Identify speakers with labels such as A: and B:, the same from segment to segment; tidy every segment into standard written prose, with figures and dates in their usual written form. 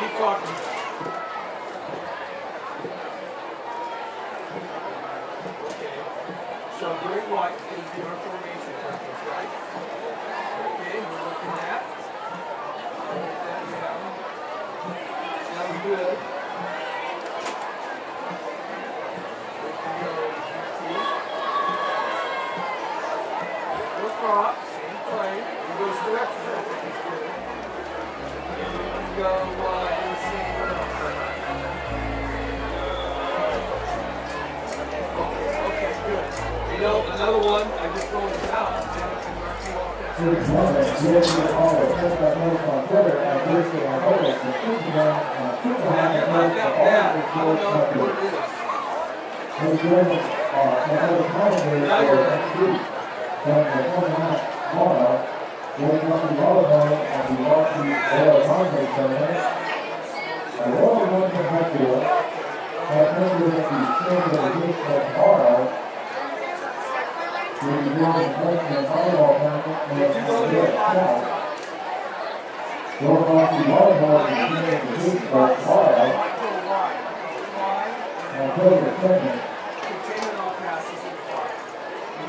A: Keep talking. Okay. So green white is the our formation practice, right? Okay, we're looking at. Sounds good. Cross, same play. You go stretches, I think it's good. You go in the same Okay, good. You know, another one, I just rolled it out.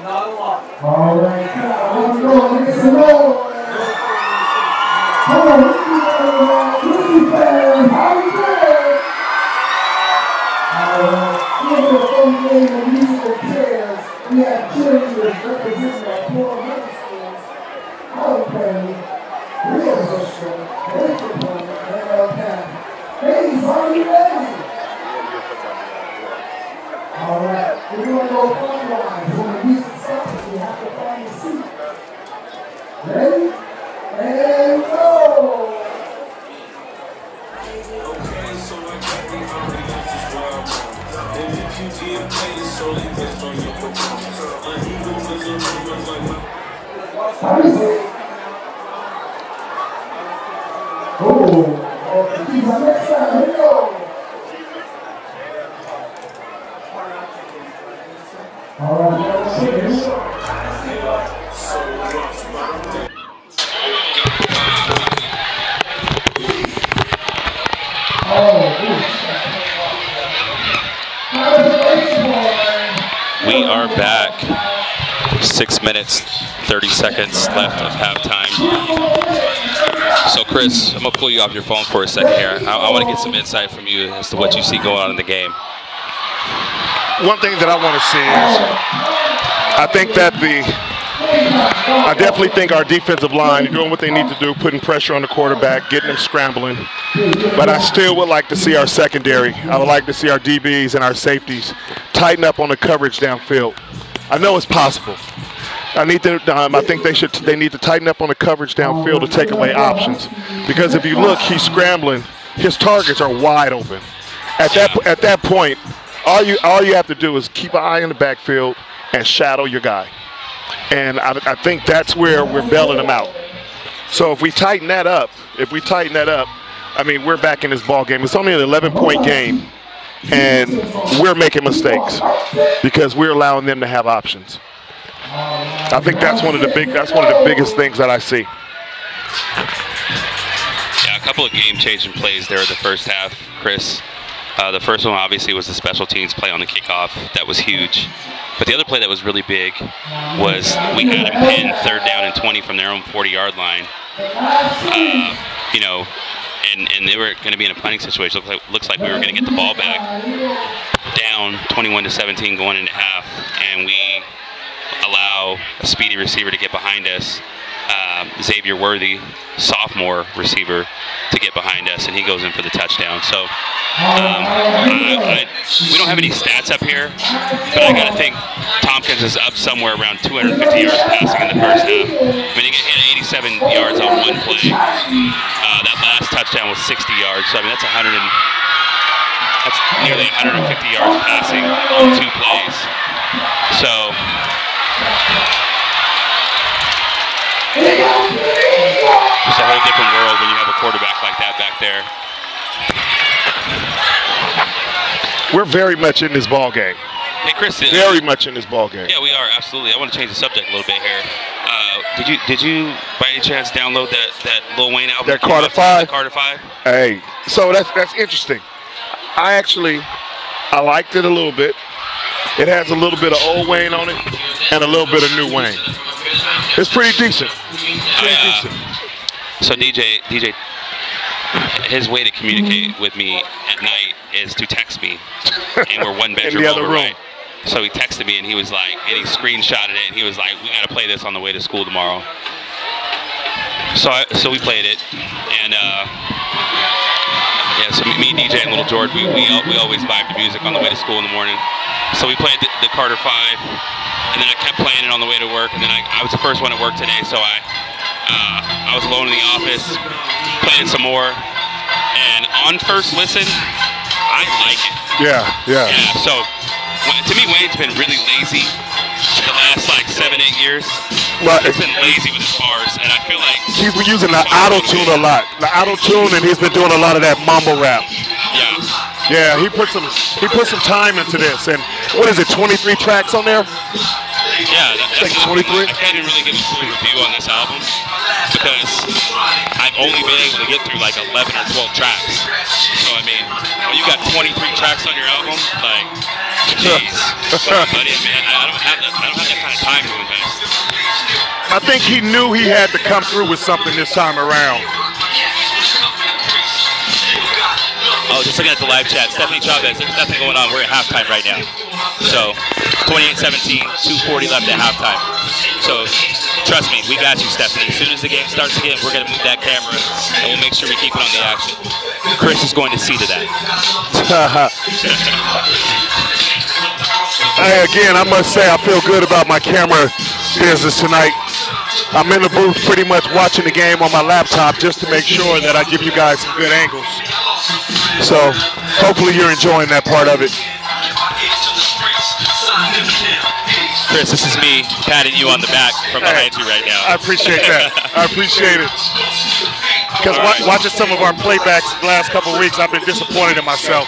A: Not a lot.
B: All right, let's go. Let's go. Come on, let's go. How you doing? All right, we're going to fun game of musical chairs. We have cheerleaders representing our poor middle schools. How to play, real social, racial play, and our path. Ladies, are you ready? All right, we're going to go fun lines. When the music stops, you have to find a seat. Ready? And go!
C: Okay, so I got the audience as well. And if you get paid, it's solely based on your performance.
B: How do you say? Oh, okay. Next time, here we go. All right, cheers.
D: We are back. 6 minutes, 30 seconds left of halftime. So Chris, I'm gonna pull you off your phone for a second here. I want to get some insight from you as to what you see going on in the game.
E: One thing that I want to see is, I definitely think our defensive line doing what they need to do, putting pressure on the quarterback, getting them scrambling. But I still would like to see our secondary. I would like to see our DBs and our safeties tighten up on the coverage downfield. I know it's possible. I think they need to tighten up on the coverage downfield to take away options. Because if you look, he's scrambling. His targets are wide open. At that point, all you have to do is keep an eye in the backfield and shadow your guy. And I think that's where we're bailing them out. So if we tighten that up, I mean, we're back in this ball game. It's only an 11-point game, and we're making mistakes because we're allowing them to have options. I think that's one of the biggest things that I see.
D: Yeah, a couple of game-changing plays there in the first half, Chris. The first one obviously was the special teams play on the kickoff. That was huge. But the other play that was really big was we had them pinned 3rd down and 20 from their own 40-yard line. You know, and they were going to be in a punting situation. Looks like we were going to get the ball back down 21-17 going into half, and we allow a speedy receiver to get behind us. Xavier Worthy, sophomore receiver, to get behind us, and he goes in for the touchdown. So we don't have any stats up here, but I got to think Tompkins is up somewhere around 250 yards passing in the first half. I mean, he hit 87 yards on one play. That last touchdown was 60 yards, so I mean that's nearly 150 yards passing on 2 plays. So it's a whole different world when you have a quarterback like that back there.
E: We're very much in this ball game.
D: Hey, Chris.
E: Very much in this ball game.
D: Yeah, we are, absolutely. I want to change the subject a little bit here. Did you by any chance download that Lil Wayne album?
E: That Carter 5?
D: Carter 5?
E: Hey, so that's interesting. I liked it a little bit. It has a little bit of old Wayne on it and a little bit of new Wayne. It's pretty decent.
D: So DJ, his way to communicate with me at night is to text me, and we're one bedroom
E: in the other
D: over,
E: room.
D: right? So he texted me, and he was like, and he screenshotted it, and he was like, "We gotta play this on the way to school tomorrow." So we played it, and yeah. So me, DJ, and Little George, we always vibe to music on the way to school in the morning. So we played the Carter 5, and then I kept playing it on the way to work, and then I was the first one at work today, so I was alone in the office, playing some more, and on first listen, I like it.
E: Yeah.
D: So to me, Wayne's been really lazy the last like 7-8 years.
E: Well,
D: he's been lazy with his bars, and I feel like
E: he's been using the auto-tune a lot. The auto-tune, and he's been doing a lot of that mumble rap. Yeah, he put some time into this. And what is it, 23 tracks on there?
D: Yeah, that's
E: like 23.
D: I can't even really give a full review on this album because I've only been able to get through like 11 or 12 tracks. So I mean, when you got 23 tracks on your album, like, jeez, buddy, I mean, I don't have that kind of time to invest.
E: I think he knew he had to come through with something this time around.
D: Oh, just looking at the live chat, Stephanie Chavez, there's nothing going on. We're at halftime right now. So, 28-17, 2:40 left at halftime. So, trust me, we got you, Stephanie. As soon as the game starts again, we're going to move that camera, and we'll make sure we keep it on the action. Chris is going to see to that.
E: Hey, again, I must say I feel good about my camera business tonight. I'm in the booth pretty much watching the game on my laptop just to make sure that I give you guys some good angles. So hopefully you're enjoying that part of it.
D: Chris, this is me patting you on the back from behind you right now.
E: I appreciate that. I appreciate it. Because watching some of our playbacks the last couple of weeks, I've been disappointed in myself.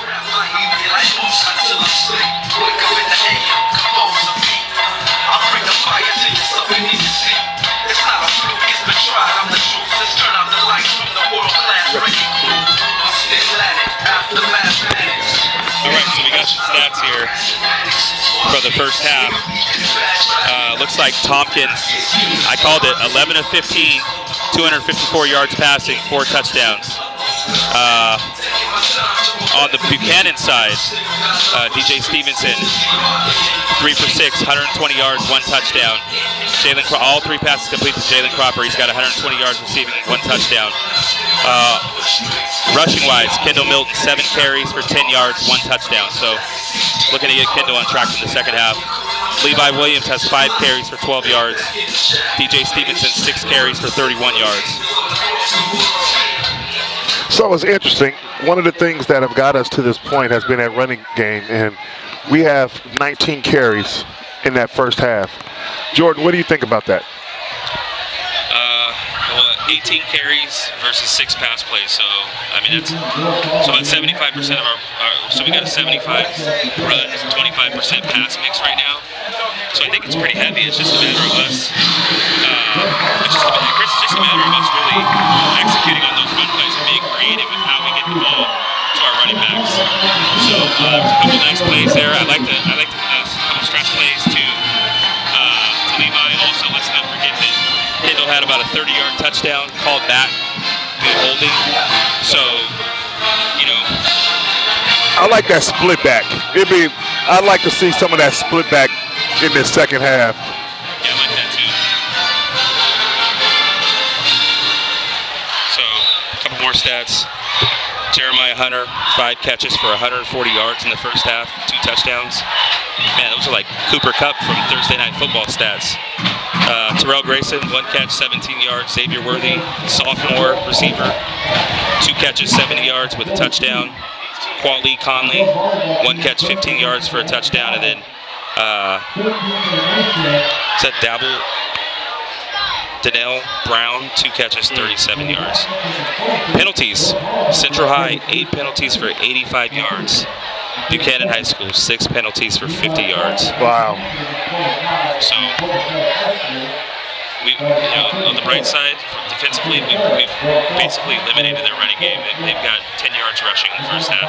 D: Alright, so we got some stats here for the first half. Looks like Tompkins, I called it 11 of 15, 254 yards passing, 4 touchdowns. On the Buchanan side, DJ Stevenson, 3 for 6, 120 yards, 1 touchdown. All 3 passes complete to Jalen Cropper. He's got 120 yards receiving, 1 touchdown. Rushing-wise, Kendall Milton, 7 carries for 10 yards, 1 touchdown. So looking to get Kendall on track in the second half. Levi Williams has 5 carries for 12 yards. DJ Stevenson, 6 carries for 31 yards.
E: So it's interesting. One of the things that have got us to this point has been that running game, and we have 19 carries in that first half. Jordan, what do you think about that?
D: 18 carries versus 6 pass plays. So, I mean, that's so about 75% of our so we got a 75 run, 25% pass mix right now. So I think it's pretty heavy. It's just a matter of us. It's just a matter of us really executing on those run plays and being creative with how we get the ball to our running backs. So there's a couple nice plays there. I like the couple stretch plays to Levi. Also, let's not forget that Kendall had about a 30-yard touchdown called back due to holding. So, you know.
E: I like that split back. I'd like to see some of that split back in this second half.
D: Yeah, I like that too. So, a couple more stats. Jeremiah Hunter, 5 catches for 140 yards in the first half, 2 touchdowns. Man, those are like Cooper Kupp from Thursday Night Football stats. Terrell Grayson, 1 catch, 17 yards. Xavier Worthy, sophomore receiver, 2 catches, 70 yards with a touchdown. Quali Conley, 1 catch, 15 yards for a touchdown. And then, is that Donnell Brown, 2 catches, 37 yards. Penalties, Central High, 8 penalties for 85 yards. Buchanan High School, 6 penalties for 50 yards.
E: Wow.
D: So on the bright side, defensively, we've basically eliminated their running game. They've got 10 yards rushing in the first half.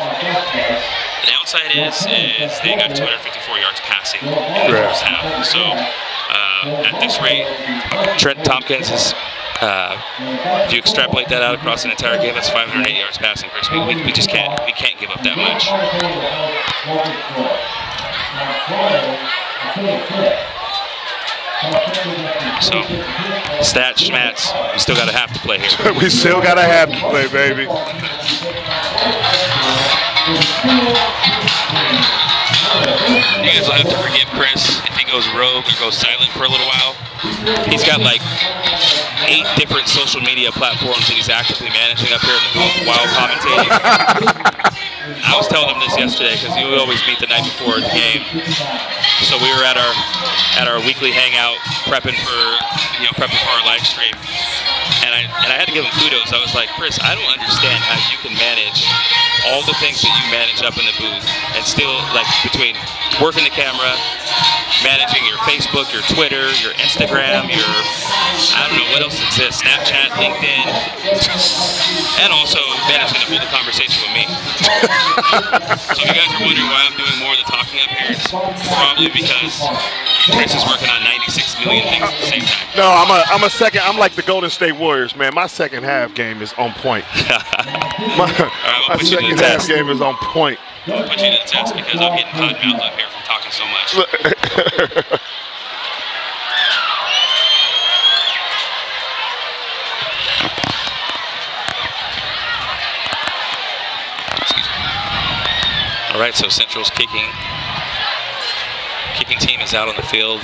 D: The downside is they got 254 yards passing in the first half. So at this rate, Trent Tompkins is. If you extrapolate that out across an entire game, that's 508 yards passing. Chris, we just can't give up that much. So, stats, schmats, we still got a half to play here.
E: We still got a half to play, baby.
D: You guys will have to forgive Chris if he goes rogue or goes silent for a little while. He's got like 8 different social media platforms that he's actively managing up here while commentating. I was telling him this yesterday because we always meet the night before the game. So we were at our weekly hangout prepping for our live stream. And I had to give him kudos. I was like, Chris, I don't understand how you can manage all the things that you manage up in the booth and still, like, between working the camera, managing your Facebook, your Twitter, your Instagram, I don't know what else exists, Snapchat, LinkedIn, and also managing to hold a conversation with me. So if you guys are wondering why I'm doing more of the talking up here, it's probably because Chris is working on 96 million things at the same time. No,
E: I'm like the Golden State Warriors, man. My second half game is on point. My second half game is on point.
D: I'll put you to the test because I'm getting cotton mouth up here from talking so much. All right, so Central's kicking team is out on the field.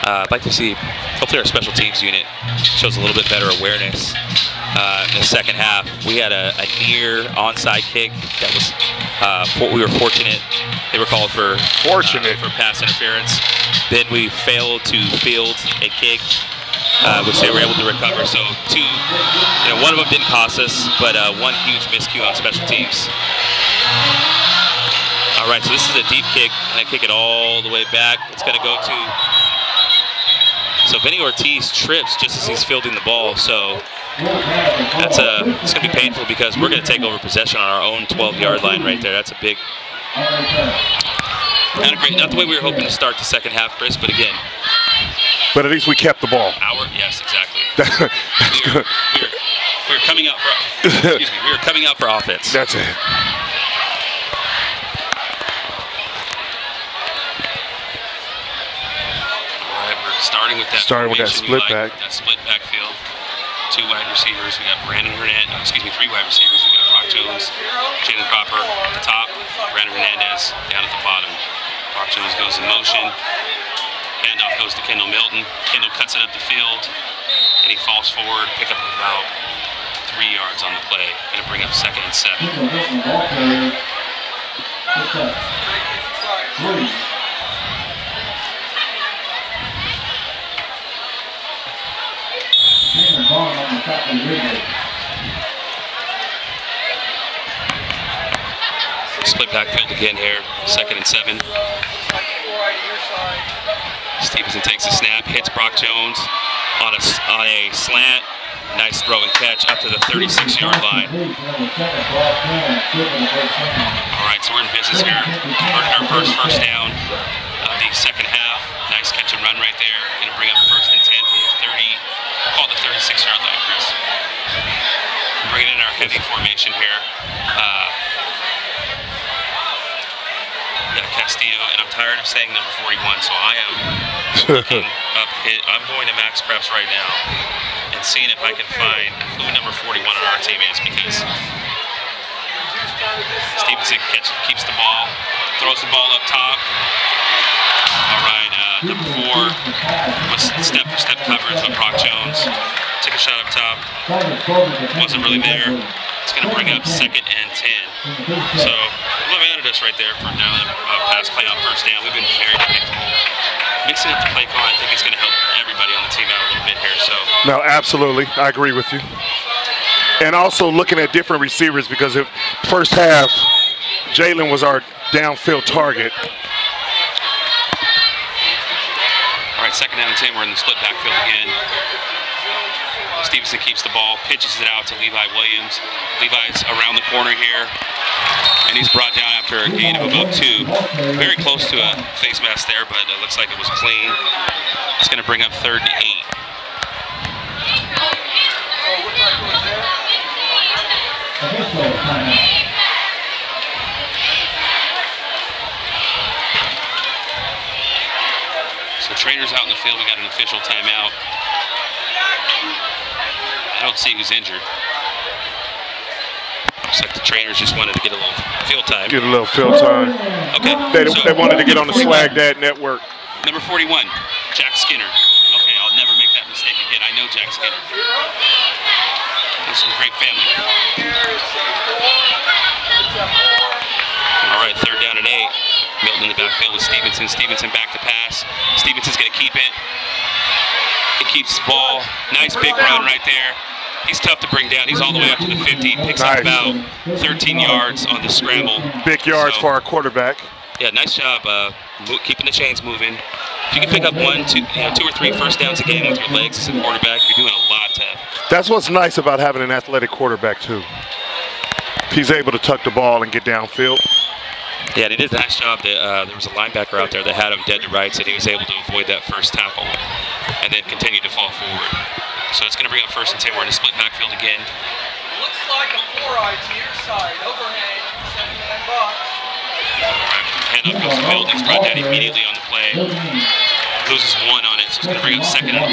D: I'd like to see, hopefully our special teams unit shows a little bit better awareness in the second half. We had a near onside kick that was, we were fortunate. They were called for pass interference. Then we failed to field a kick, which they were able to recover. So one of them didn't cost us, but one huge miscue on special teams. All right, so this is a deep kick, and I kick it all the way back. It's going to go to, so Vinny Ortiz trips just as he's fielding the ball. So it's going to be painful because we're going to take over possession on our own 12-yard line right there. That's a big, not the way we were hoping to start the second half, Chris, but again.
E: But at least we kept the ball.
D: Yes, exactly. we were coming out for, excuse me, we were coming out for offense.
E: That's it.
D: Starting with that
E: split back.
D: That split backfield. 2 wide receivers. We got Three wide receivers. We got Brock Jones, Jalen Cropper at the top, Brandon Hernandez down at the bottom. Brock Jones goes in motion. Handoff goes to Kendall Milton. Kendall cuts it up the field, and he falls forward. Pick up about 3 yards on the play. Going to bring up 2nd and 7. Split backfield again here, 2nd and 7. Stevenson takes a snap, hits Brock Jones on a slant. Nice throw and catch up to the 36-yard line. All right, so we're in business here. Our first down of the second half. Nice catch and run right there. Going to bring up 1st and 10 from the 30. Call the 36-yard line, Chris. Bringing in our heavy formation here. Castillo, and I'm tired of saying number 41, so I am looking up. I'm going to Max Preps right now and seeing if I can find who number 41 on our team is, because Stevenson keeps the ball, throws the ball up top. All right, number 4 was step-for-step coverage with Brock Jones. Took a shot up top, wasn't really there. It's going to bring up 2nd and 10. So a little bit of us right there for now, pass play on 1st down. We've been very predictable. Mixing up the play call, I think it's going to help everybody on the team out a little bit here. So
E: no, absolutely, I agree with you. And also looking at different receivers, because if first half, Jalen was our downfield target.
D: All right, 2nd down and 10. We're in the split backfield again. Stevenson keeps the ball, pitches it out to Levi Williams. Levi's around the corner here, and he's brought down after a gain of about 2. Very close to a face mask there, but it looks like it was clean. It's going to bring up 3rd and 8. So trainers out in the field, we got an official timeout. I don't see who's injured. Looks like the trainers just wanted to get a little field time.
E: Get a little field time.
D: Okay.
E: They wanted to get on the Swag Dad network.
D: Number 41, Jack Skinner. Okay, I'll never make that mistake again. I know Jack Skinner. He's from a great family. All right, 3rd down and 8. Milton in the backfield with Stevenson. Stevenson back to pass. Stevenson's going to keep it. He keeps the ball. Nice big run right there. He's tough to bring down. He's all the way up to the 50. Picks up about 13 yards on the scramble.
E: Big yards for our quarterback.
D: Yeah, nice job keeping the chains moving. If you can pick up 1, 2, 2 or 3 first downs a game with your legs as a quarterback, you're doing a lot to.
E: That's what's nice about having an athletic quarterback too. He's able to tuck the ball and get downfield.
D: Yeah, and he did a nice job. There was a linebacker out there that had him dead to rights, and he was able to avoid that first tackle and then continue to fall forward. So it's going to bring up 1st and 10. We're in a split backfield again.
A: Looks like a 4-eye to your side. Overhang, 7-man box.
D: Handoff goes to Milton. He's brought down immediately on the play. Loses 1 on it, so it's going to bring up 2nd and 11.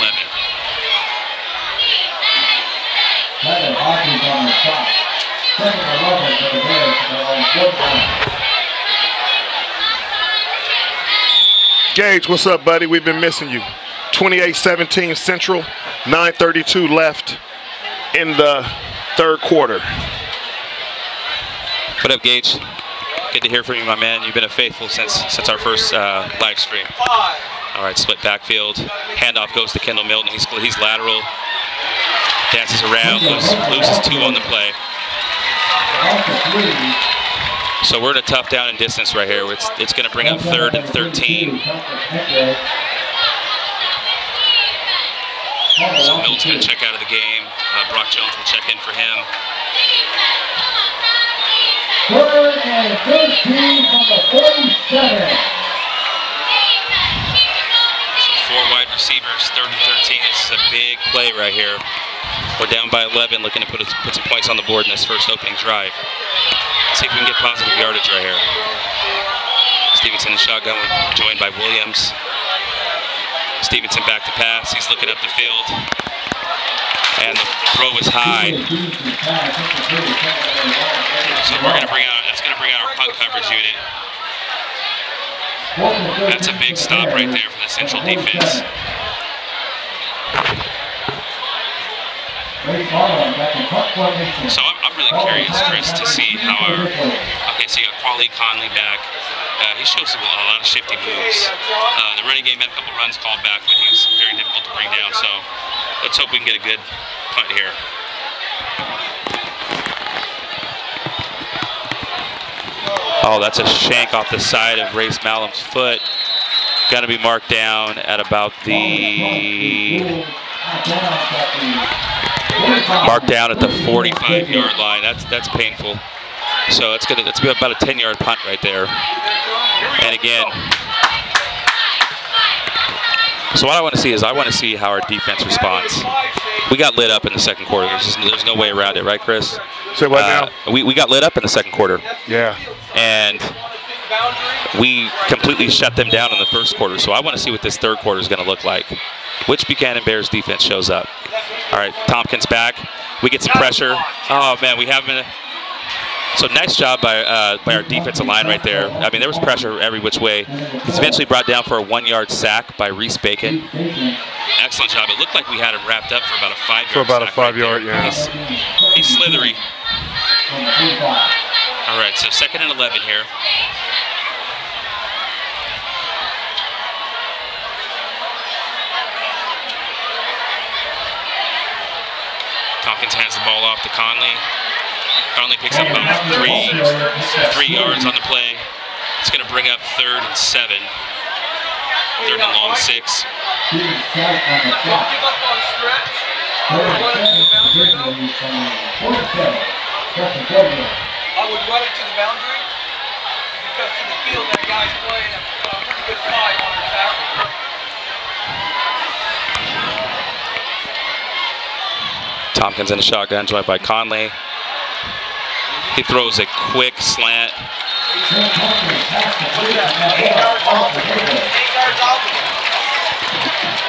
E: Gage, what's up, buddy? We've been missing you. 28-17 Central, 9:32 left in the 3rd quarter.
D: What up, Gage? Good to hear from you, my man. You've been a faithful since our first live stream. All right, split backfield. Handoff goes to Kendall Milton. He's lateral. Dances around, loses 2 on the play. So we're in a tough down and distance right here. It's going to bring up 3rd and 13. So Milton's going to check out of the game. Brock Jones will check in for him.
B: 3rd and 13 from the 47.
D: So 4 wide receivers, 3rd and 13. This is a big play right here. We're down by 11, looking to put some points on the board in this first opening drive. Let's see if we can get positive yardage right here. Stevenson in shotgun, joined by Williams. Stevenson back to pass. He's looking up the field. And the throw is high. So that's going to bring out our punt coverage unit. That's a big stop right there for the Central defense. So I'm really curious, Chris, to see how our, so you got Paulie Conley back. He shows a lot of shifty moves. The running game had a couple runs called back, but he's very difficult to bring down. So let's hope we can get a good punt here. Oh, that's a shank off the side of Race Malum's foot. Got to be marked down at about the 45-yard line. That's painful. So it's gonna be about a 10-yard punt right there. And again, so what I want to see is how our defense responds. We got lit up in the second quarter. There's no way around it, right, Chris?
E: Say what now?
D: We got lit up in the second quarter.
E: Yeah.
D: And we completely shut them down in the first quarter. So I want to see what this third quarter is going to look like. Which Buchanan Bears defense shows up. All right, Tompkins back. We get some pressure. Oh, man, we haven't. So nice job by our defensive line right there. I mean, there was pressure every which way. He's eventually brought down for a 1-yard sack by Reese Bacon. Excellent job. It looked like we had him wrapped up for about a 5-yard sack.
E: For about a 5-yard, yeah.
D: He's slithery. All right, so 2nd and 11 here. Tompkins hands the ball off to Conley. Conley picks up about 3 yards on the play. It's going to bring up 3rd and 7. 3rd and long 6.
A: I would run it to the boundary because to the field that guy's playing a pretty good fight on the tackle.
D: Tompkins in a shotgun, joined by Conley. He throws a quick slant.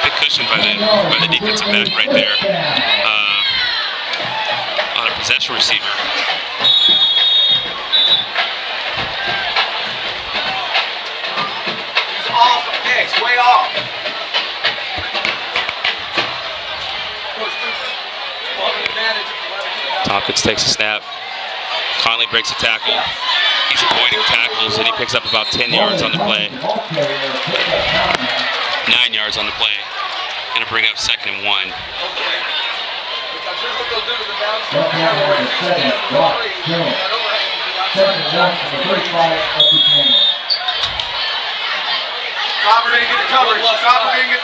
D: Big cushion by the defensive back right there on a possession receiver.
A: He's off the pitch, way off.
D: Tompkins takes a snap. Conley breaks a tackle. He's avoiding tackles, and he picks up about 10 yards on the play. 9 yards on the play. Gonna bring up 2nd and 1.
A: Robert didn't get the coverage. Robert didn't get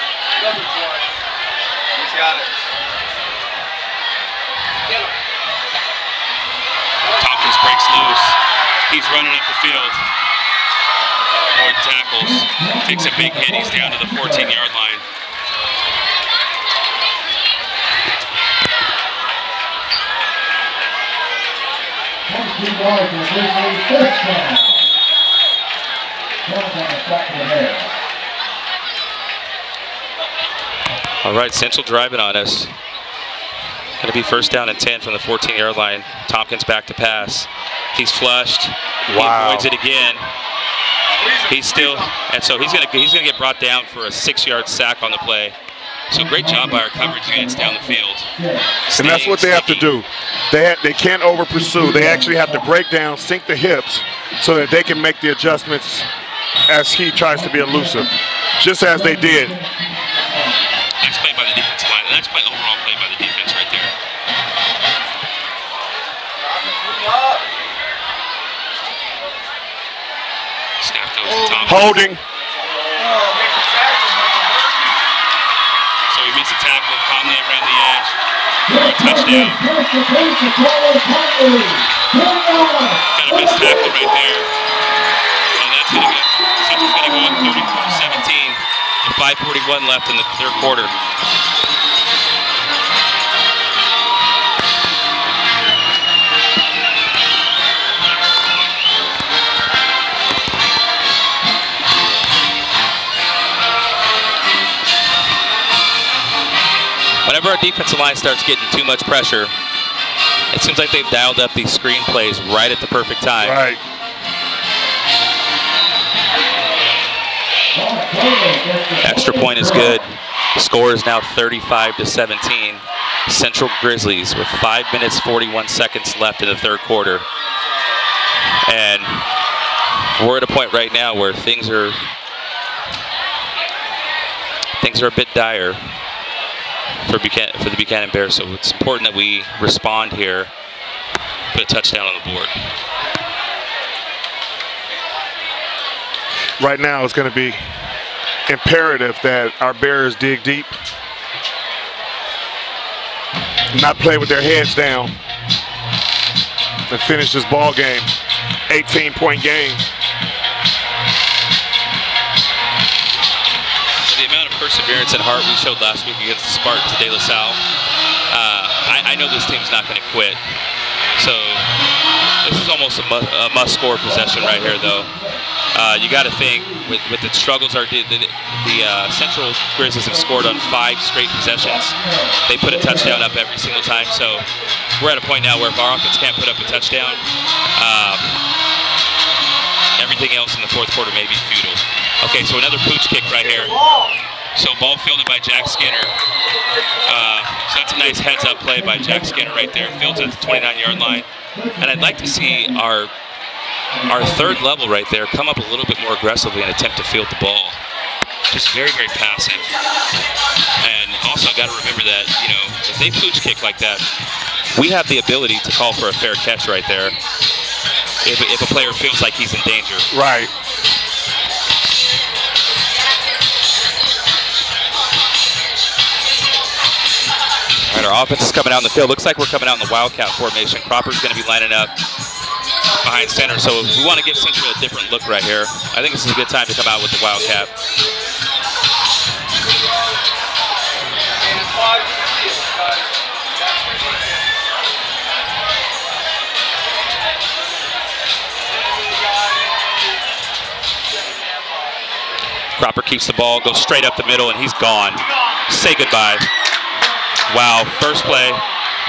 A: He's got it.
D: Tompkins breaks loose. He's running up the field. Lord tackles. Takes a big hit. He's down to the 14-yard line. All right, Central driving on us. Going to be 1st down and 10 from the 14-yard line. Tompkins back to pass. He's flushed.
E: Wow.
D: He avoids it again. He's still, and so he's going to get brought down for a 6-yard sack on the play. So great job by our coverage units down the field.
E: And that's what they have to do. They can't over pursue. They actually have to break down, sink the hips, so that they can make the adjustments as he tries to be elusive, just as they did.
D: Nice play by the defensive line. Nice play, overall play by the defense right there. Snap goes to Tompkins.
E: Holding.
D: So he makes a tackle. Conley around the edge for a touchdown. Got a missed tackle right there. And that's going to get Central's going to go up 34-17 with 5:41 left in the 3rd quarter. Whenever our defensive line starts getting too much pressure, it seems like they've dialed up these screen plays right at the perfect time.
E: Right.
D: Extra point is good. Score is now 35-17. Central Grizzlies with 5 minutes 41 seconds left in the 3rd quarter. And we're at a point right now where things are a bit dire for the Buchanan Bears, so it's important that we respond here, put a touchdown on the board.
E: Right now it's going to be imperative that our Bears dig deep, not play with their heads down, and finish this ball game. 18-point game.
D: The amount of perseverance and heart we showed last week against the Spartans de La Salle, I know this team's not going to quit. So this is almost a must-score possession right here, though. You got to think with the struggles the Central Grizzlies have scored on 5 straight possessions. They put a touchdown up every single time. So we're at a point now where if our offense can't put up a touchdown, everything else in the 4th quarter may be futile. Okay, so another pooch kick right here. So ball fielded by Jack Skinner. So that's a nice heads-up play by Jack Skinner right there. Fields at the 29-yard line. And I'd like to see our 3rd level right there come up a little bit more aggressively and attempt to field the ball. Just very, very passive. And also, I've got to remember that, you know, if they pooch kick like that, we have the ability to call for a fair catch right there if a player feels like he's in danger.
E: Right.
D: All right, their offense is coming out in the field. Looks like we're coming out in the Wildcat formation. Cropper's going to be lining up behind center, so we want to give Central a different look right here. I think this is a good time to come out with the Wildcat. Cropper keeps the ball, goes straight up the middle, and he's gone. Say goodbye. Wow, first play.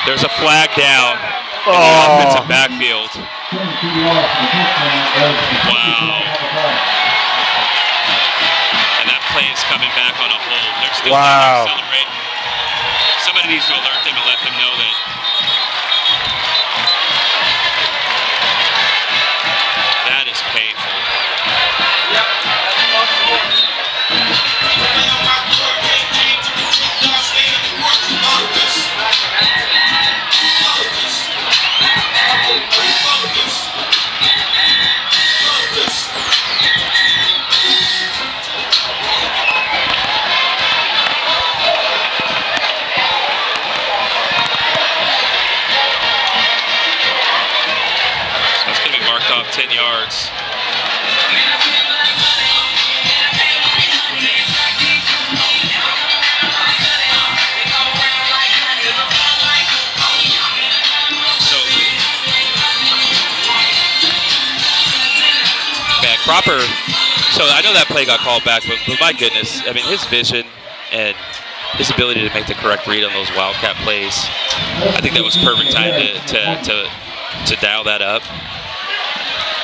D: There's a flag down in the offensive backfield. Wow. And that play is coming back on a hold. They're still celebrating. Somebody needs to alert them and let them know that that is painful. That's going to be marked off 10 yards. Cropper, so I know that play got called back, but my goodness, I mean, his vision and his ability to make the correct read on those Wildcat plays, I think that was perfect time to dial that up.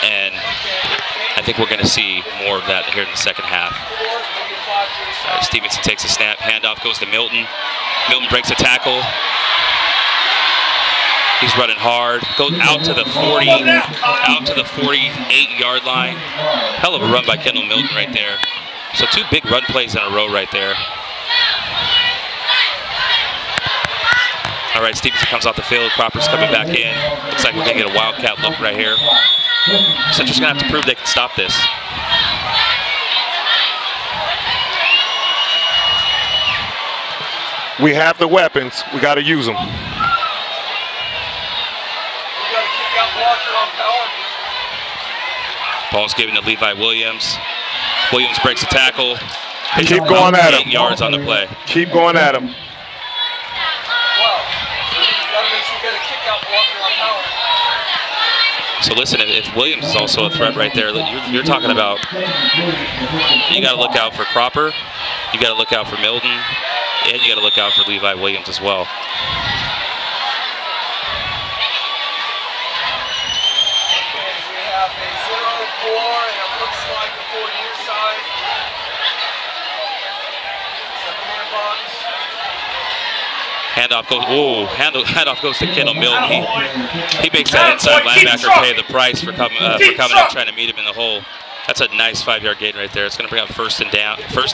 D: And I think we're going to see more of that here in the second half. Stevenson takes a snap, handoff goes to Milton. Milton breaks a tackle. He's running hard, goes out to the 48-yard line. Hell of a run by Kendall Milton right there. So two big run plays in a row right there. All right, Stevenson comes off the field. Cropper's coming back in. Looks like we're going to get a Wildcat look right here. Central's going to have to prove they can stop this.
E: We have the weapons. We got to use them.
D: Ball's given to Levi Williams. Williams breaks a tackle.
E: Keep going at him.
D: 8 yards on the play.
E: Keep going at him.
D: So listen, if Williams is also a threat right there, you're talking about, you got to look out for Cropper, you got to look out for Milton, and you got to look out for Levi Williams as well. Handoff goes. Handoff goes to Kendall Milton. He makes that inside linebacker pay the price for coming up, trying to meet him in the hole. That's a nice 5-yard gain right there. It's going to bring up first and 10 from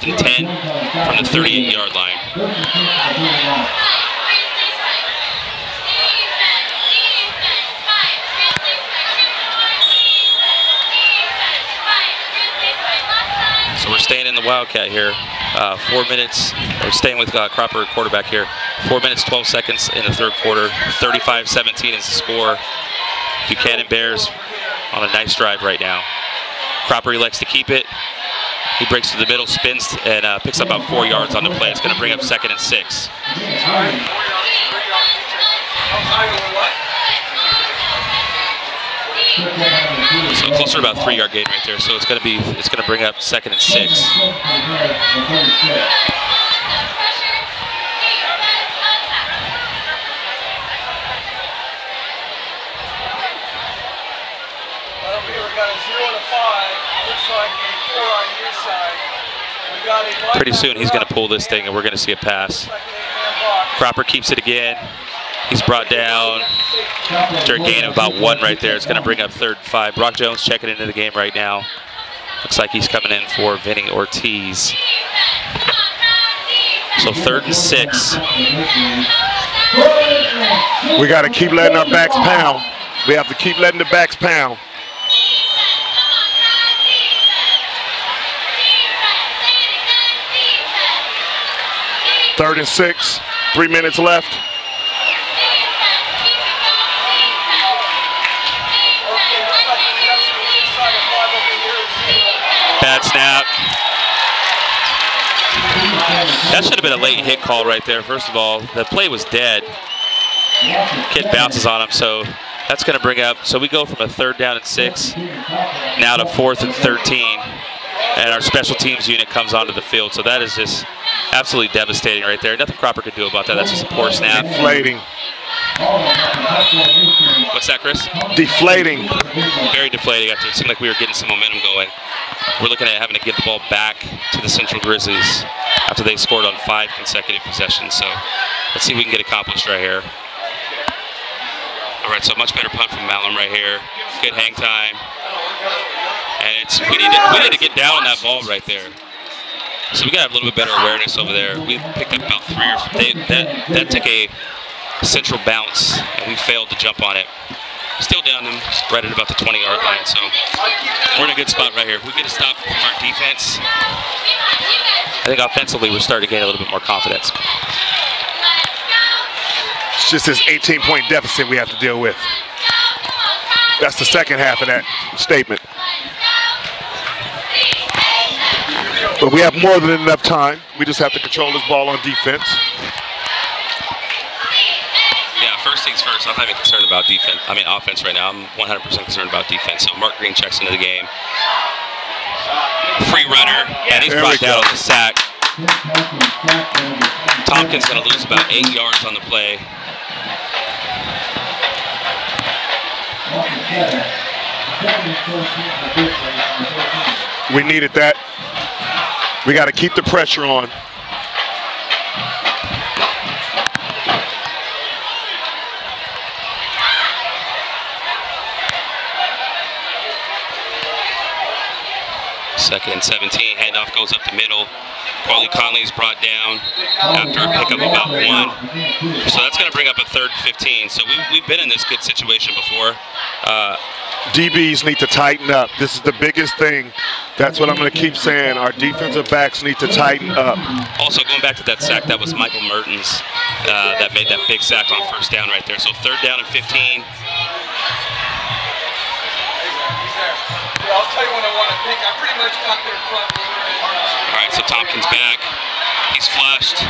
D: the 38-yard line. So we're staying in the Wildcat here. 4 minutes. We're staying with Cropper quarterback here. 4 minutes, 12 seconds in the third quarter. 35-17 is the score. Buchanan Bears on a nice drive right now. Cropper elects to keep it. He breaks to the middle, spins, and picks up about 4 yards on the play. It's going to bring up 2nd and 6. So closer to about 3-yard gain right there. So it's going to bring up 2nd and 6. Pretty soon he's going to pull this thing and we're going to see a pass. Cropper keeps it again. He's brought down after a gain of about 1 right there. It's going to bring up 3rd and 5. Brock Jones checking into the game right now. Looks like he's coming in for Vinny Ortiz. So 3rd and 6.
E: We got to keep letting our backs pound. We have to keep letting the backs pound. Third and 6, 3 minutes left.
D: Bad snap. That should have been a late hit call right there. First of all, the play was dead. Kid bounces on him, so that's going to bring up. So we go from a 3rd down and 6 now to 4th and 13, and our special teams unit comes onto the field. So that is just absolutely devastating right there. Nothing Cropper could do about that. That's just a poor snap.
E: Deflating.
D: What's that, Chris?
E: Deflating.
D: Very deflating after it seemed like we were getting some momentum going. We're looking at having to give the ball back to the Central Grizzlies after they scored on 5 consecutive possessions. So let's see what we can get accomplished right here. All right, so much better punt from Malum right here. Good hang time. And we need to get down on that ball right there. So we got to have a little bit better awareness over there. We picked up about 3 or 4. That took a central bounce, and we failed to jump on it. Still down them right at about the 20-yard line, so we're in a good spot right here. If we get a stop from our defense, I think offensively we're starting to gain a little bit more confidence.
E: It's just this 18-point deficit we have to deal with. That's the second half of that statement. But we have more than enough time. We just have to control this ball on defense.
D: Yeah, first things first, I'm not even concerned about offense right now. I'm 100% concerned about defense. So Mark Green checks into the game. Free runner, and he's brought down on the sack. Tompkins going to lose about 8 yards on the play.
E: We needed that. We got to keep the pressure on.
D: Second and 17, handoff goes up the middle. Quali Conley is brought down after a pickup of about 1. So that's going to bring up a 3rd and 15. So we've been in this good situation before.
E: DBs need to tighten up. This is the biggest thing. That's what I'm going to keep saying. Our defensive backs need to tighten up.
D: Also, going back to that sack, that was Michael Mertens that made that big sack on 1st down right there. So 3rd down and 15.
A: I'll tell you when I want to pick. I pretty much got their front.
D: All right, so Tompkins back. He's flushed.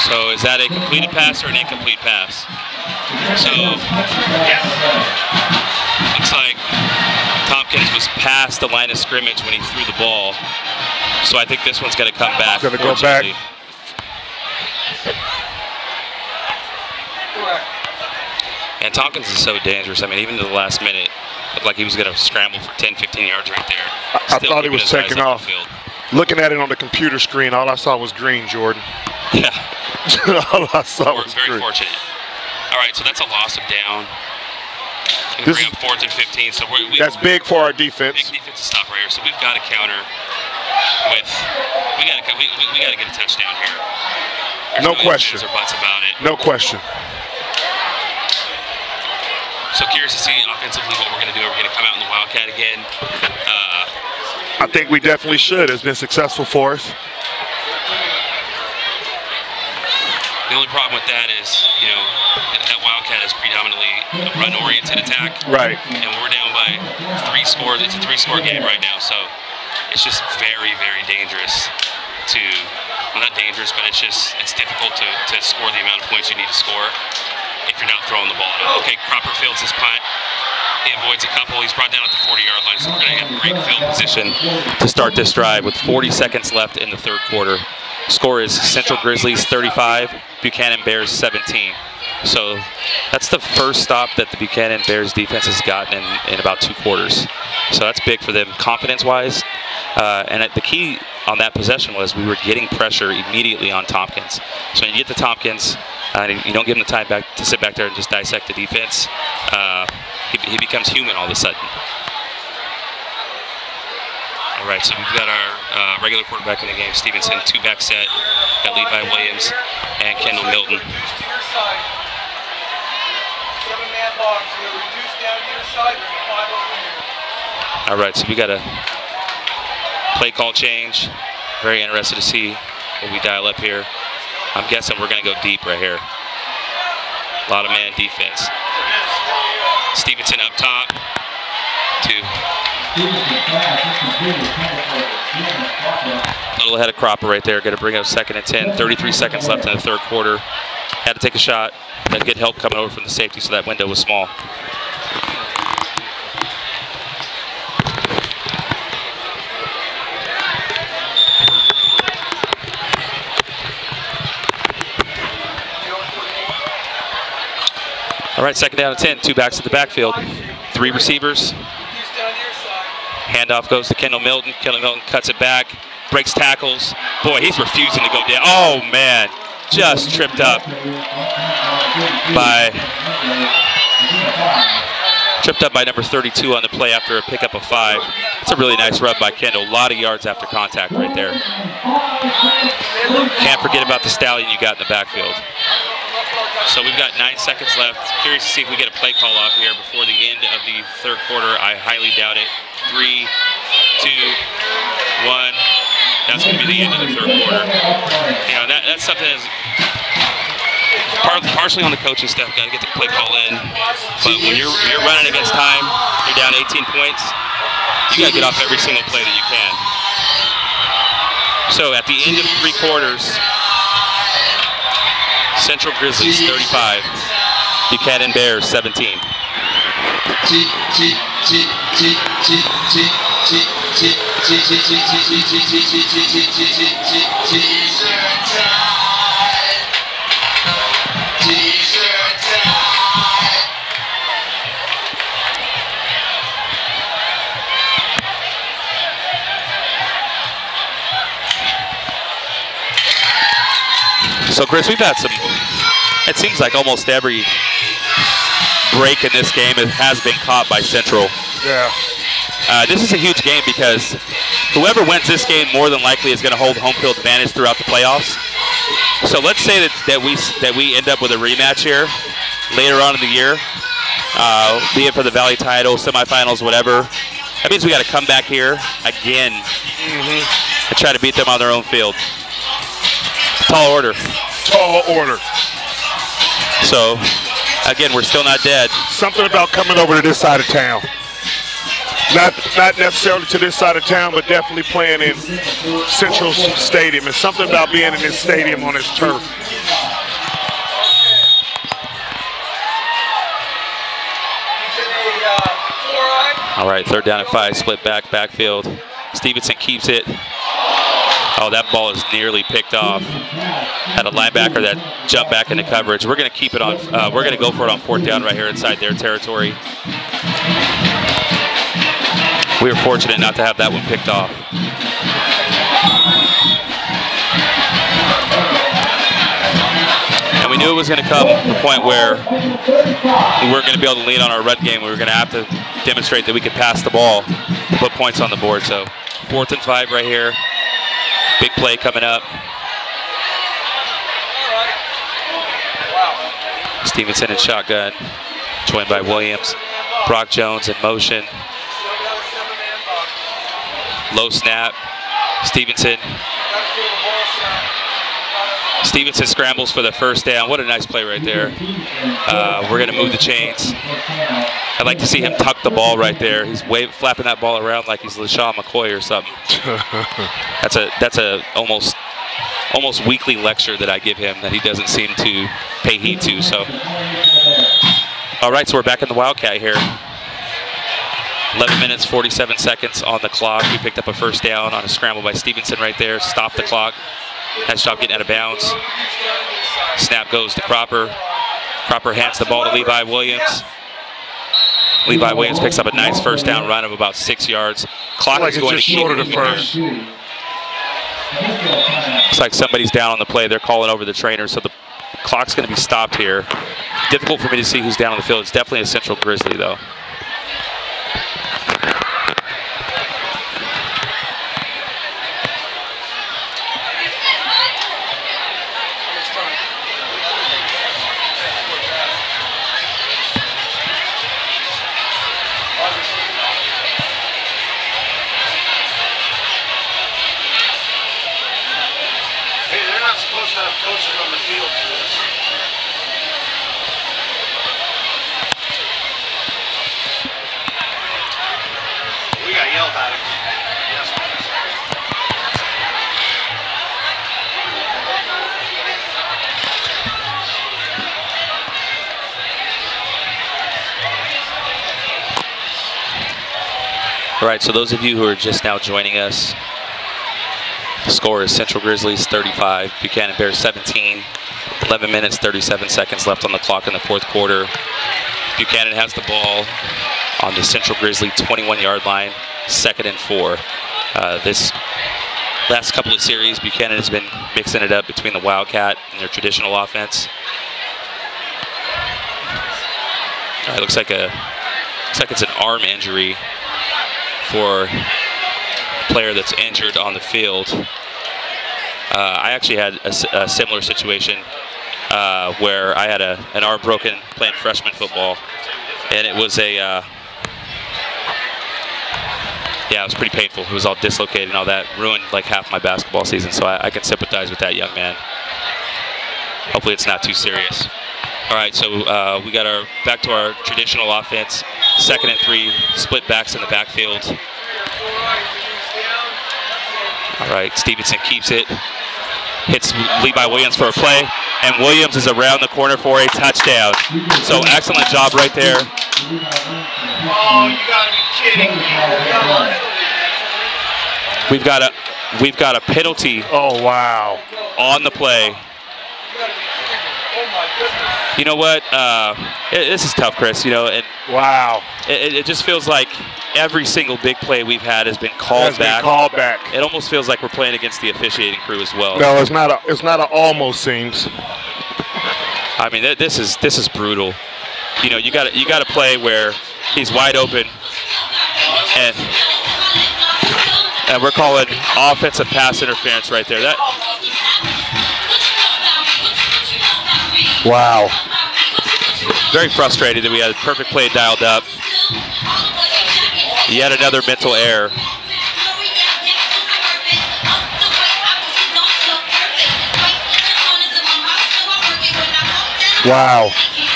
D: So is that a completed pass or an incomplete pass? So looks like Tompkins was past the line of scrimmage when he threw the ball. So I think this one's going to come back.
E: Going to go back.
D: And Tompkins is so dangerous. I mean, even to the last minute, looked like he was going to scramble for 10, 15 yards right there.
E: I thought he was taking off. Looking at it on the computer screen, all I saw was green, Jordan.
D: Yeah.
E: All I saw was
D: very
E: green.
D: Fortunate. All right, so that's a loss of down. And
E: This
D: bring up 4th and 15. So
E: that's big for our defense.
D: Big defensive stop right here. So we've got to counter with. We got to get a touchdown here. There's
E: No question.
D: Or buts about it.
E: No question.
D: So curious to see offensively what we're going to do. Are we going to come out in the Wildcat again?
E: I think we definitely should. It's been successful for us.
D: The only problem with that is, that Wildcat is predominantly a run-oriented attack.
E: Right.
D: And we're down by 3 scores. It's a 3-score game right now, so it's just very, very dangerous to, well, not dangerous, but it's difficult to score the amount of points you need to score if you're not throwing the ball at all. Okay, Cropper fields his punt. He avoids a couple. He's brought down at the 40-yard line, so we're going to have great field position to start this drive with 40 seconds left in the 3rd quarter. Score is Central Grizzlies 35, Buchanan Bears 17. So that's the first stop that the Buchanan Bears defense has gotten in about 2 quarters. So that's big for them confidence-wise. And the key on that possession was we were getting pressure immediately on Tompkins. So when you get to Tompkins, you don't give him the time back to sit back there and just dissect the defense. He becomes human all of a sudden. All right, so we've got our regular quarterback in the game, Stevenson, 2-back set, got Levi Williams and Kendall Milton. All right, so we got a play call change. Very interested to see what we dial up here. I'm guessing we're going to go deep right here. A lot of man defense. Stevenson up top. 2. Little ahead of Cropper right there. Going to bring up 2nd and 10. 33 seconds left in the 3rd quarter. Had to take a shot. Had good help coming over from the safety, so that window was small. All right, 2nd down and 10. 2 backs at the backfield. 3 receivers. Handoff goes to Kendall Milton. Kendall Milton cuts it back, breaks tackles. Boy, he's refusing to go down. Oh, man. Just tripped up by number 32 on the play after a pickup of 5. It's a really nice run by Kendall. A lot of yards after contact right there. Can't forget about the stallion you got in the backfield. So we've got 9 seconds left. Curious to see if we get a play call off here before the end of the 3rd quarter. I highly doubt it. 3, 2, 1. That's going to be the end of the 3rd quarter. You know, that's something that's partially on the coaching staff. Got to get the play call in. But when you're running against time, you're down 18 points. You got to get off every single play that you can. So at the end of 3 quarters, Central Grizzlies 35, Buchanan Bears 17. So Chris, we've had some, it seems like almost every break in this game has been caught by Central.
E: Yeah.
D: This is a huge game because whoever wins this game more than likely is going to hold home field advantage throughout the playoffs. So let's say that we end up with a rematch here later on in the year, be it for the Valley title, semifinals, whatever. That means we got to come back here again and try to beat them on their own field. Tall order.
E: Tall order.
D: So, again, we're still not dead.
E: Something about coming over to this side of town. Not necessarily to this side of town, but definitely playing in Central Stadium. It's something about being in this stadium on this turf.
D: All right, 3rd down and 5, split backfield. Stevenson keeps it. Oh, that ball is nearly picked off. Had a linebacker that jumped back into coverage. We're going to keep it on. We're going to go for it on 4th down right here inside their territory. We were fortunate not to have that one picked off. And we knew it was going to come to the point where we weren't going to be able to lean on our run game. We were going to have to demonstrate that we could pass the ball to put points on the board. So 4th and 5 right here. Big play coming up. Stevenson in shotgun, joined by Williams. Brock Jones in motion. Low snap. Stevenson scrambles for the 1st down. What a nice play right there. We're going to move the chains. I'd like to see him tuck the ball right there. He's flapping that ball around like he's LaShawn McCoy or something. That's a almost weekly lecture that I give him that he doesn't seem to pay heed to. So, all right, so we're back in the Wildcat here. 11 minutes, 47 seconds on the clock. We picked up a 1st down on a scramble by Stevenson right there. Stopped the clock. Nice job getting out of bounds. Snap goes to Cropper. Cropper hands the ball to Levi Williams. Levi Williams picks up a nice 1st down run of about 6 yards. Clock is going to keep moving here. Looks like somebody's down on the play. They're calling over the trainer, so the clock's going to be stopped here. Difficult for me to see who's down on the field. It's definitely a Central Grizzly, though. All right, so those of you who are just now joining us, the score is Central Grizzlies 35, Buchanan Bears 17. 11 minutes, 37 seconds left on the clock in the fourth quarter. Buchanan has the ball on the Central Grizzly 21-yard line, 2nd and 4. This last couple of series, Buchanan has been mixing it up between the Wildcat and their traditional offense. All right, looks like it's an arm injury for a player that's injured on the field. I actually had a similar situation where I had an arm broken playing freshman football, and it was yeah, it was pretty painful. It was all dislocated and all that, ruined like half my basketball season, so I can sympathize with that young man. Hopefully it's not too serious. All right, so we got back to our traditional offense, 2nd and 3, split backs in the backfield. All right, Stevenson keeps it, hits Levi Williams for a play, and Williams is around the corner for a touchdown. So excellent job right there.
A: Oh, you gotta be kidding me.
D: We've got a penalty.
E: Oh, wow.
D: On the play.
A: Oh my goodness.
D: You know what? This is tough, Chris. You know, and
E: wow.
D: It just feels like every single big play we've had has been called back. It almost feels like we're playing against the officiating crew as well.
E: No, it's not. It's not an almost seems.
D: I mean, this is brutal. You know, you got to play where he's wide open, and we're calling offensive pass interference right there.
E: Wow.
D: Very frustrated that we had a perfect play dialed up. Yet another mental error.
E: Wow.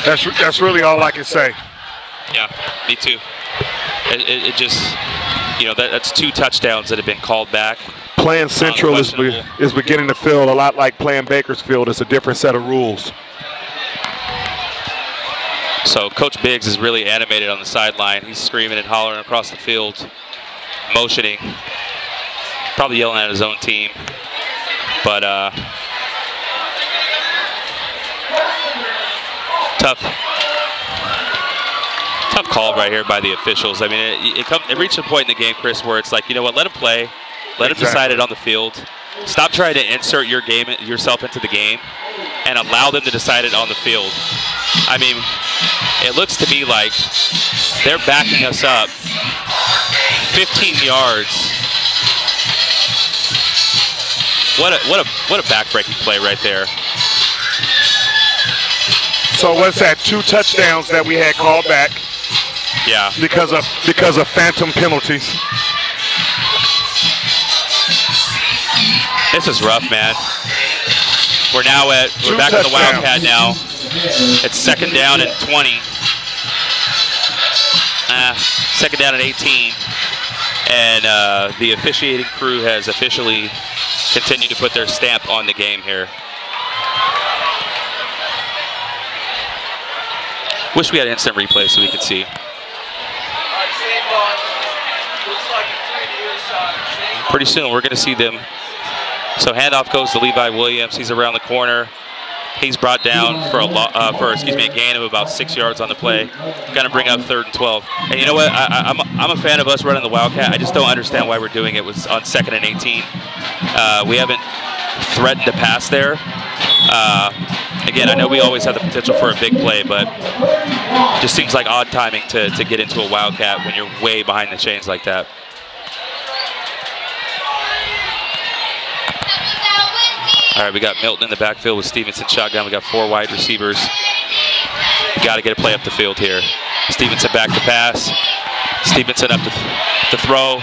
E: That's really all I can say.
D: Yeah, me too. It just, you know, that's 2 touchdowns that have been called back.
E: Playing Central is beginning to feel a lot like playing Bakersfield. It's a different set of rules.
D: So Coach Biggs is really animated on the sideline. He's screaming and hollering across the field, motioning, probably yelling at his own team. But tough call right here by the officials. I mean, it reached a point in the game, Chris, where it's like, you know what, let him play. Let him decide it on the field. Stop trying to insert yourself into the game and allow them to decide it on the field. I mean, it looks to me like they're backing us up 15 yards. What a backbreaking play right there.
E: So what's that? 2 touchdowns that we had called back.
D: Yeah.
E: Because of phantom penalties.
D: This is rough, man. We're back at the Wildcat now. It's 2nd down and 20. 2nd down and 18. And the officiating crew has officially continued to put their stamp on the game here. Wish we had instant replay so we could see. Pretty soon we're going to see them. So handoff goes to Levi Williams. He's around the corner. He's brought down for a gain of about 6 yards on the play. Going to bring up 3rd and 12. And you know what? I'm a fan of us running the Wildcat. I just don't understand why we're doing it. It was on 2nd and 18. We haven't threatened to pass there. Again, I know we always have the potential for a big play, but it just seems like odd timing to get into a Wildcat when you're way behind the chains like that. All right, we got Milton in the backfield with Stevenson shotgun. We got 4 wide receivers. We got to get a play up the field here. Stevenson back to pass. Stevenson up to throw.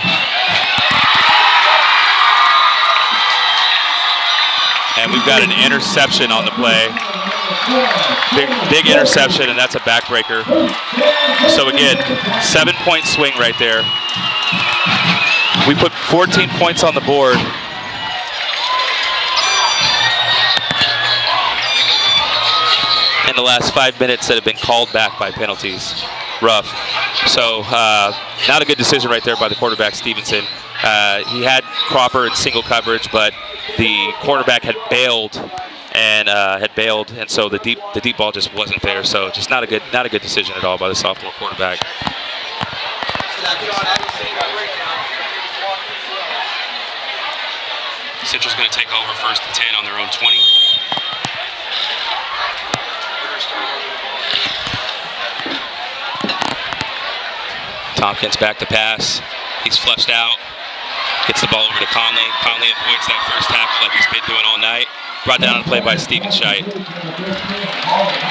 D: And we've got an interception on the play. Big interception, and that's a backbreaker. So again, 7-point swing right there. We put 14 points on the board. in the last 5 minutes that have been called back by penalties. Rough. So not a good decision right there by the quarterback, Stevenson. He had Cropper in single coverage, but the quarterback had bailed, and so the deep ball just wasn't there. So just not a good decision at all by the sophomore quarterback. Central's going to take over 1st and 10 on their own 20. Tompkins back to pass. He's flushed out. Gets the ball over to Conley. Conley avoids that first tackle like he's been doing all night. Brought down on the play by Steven Scheidt.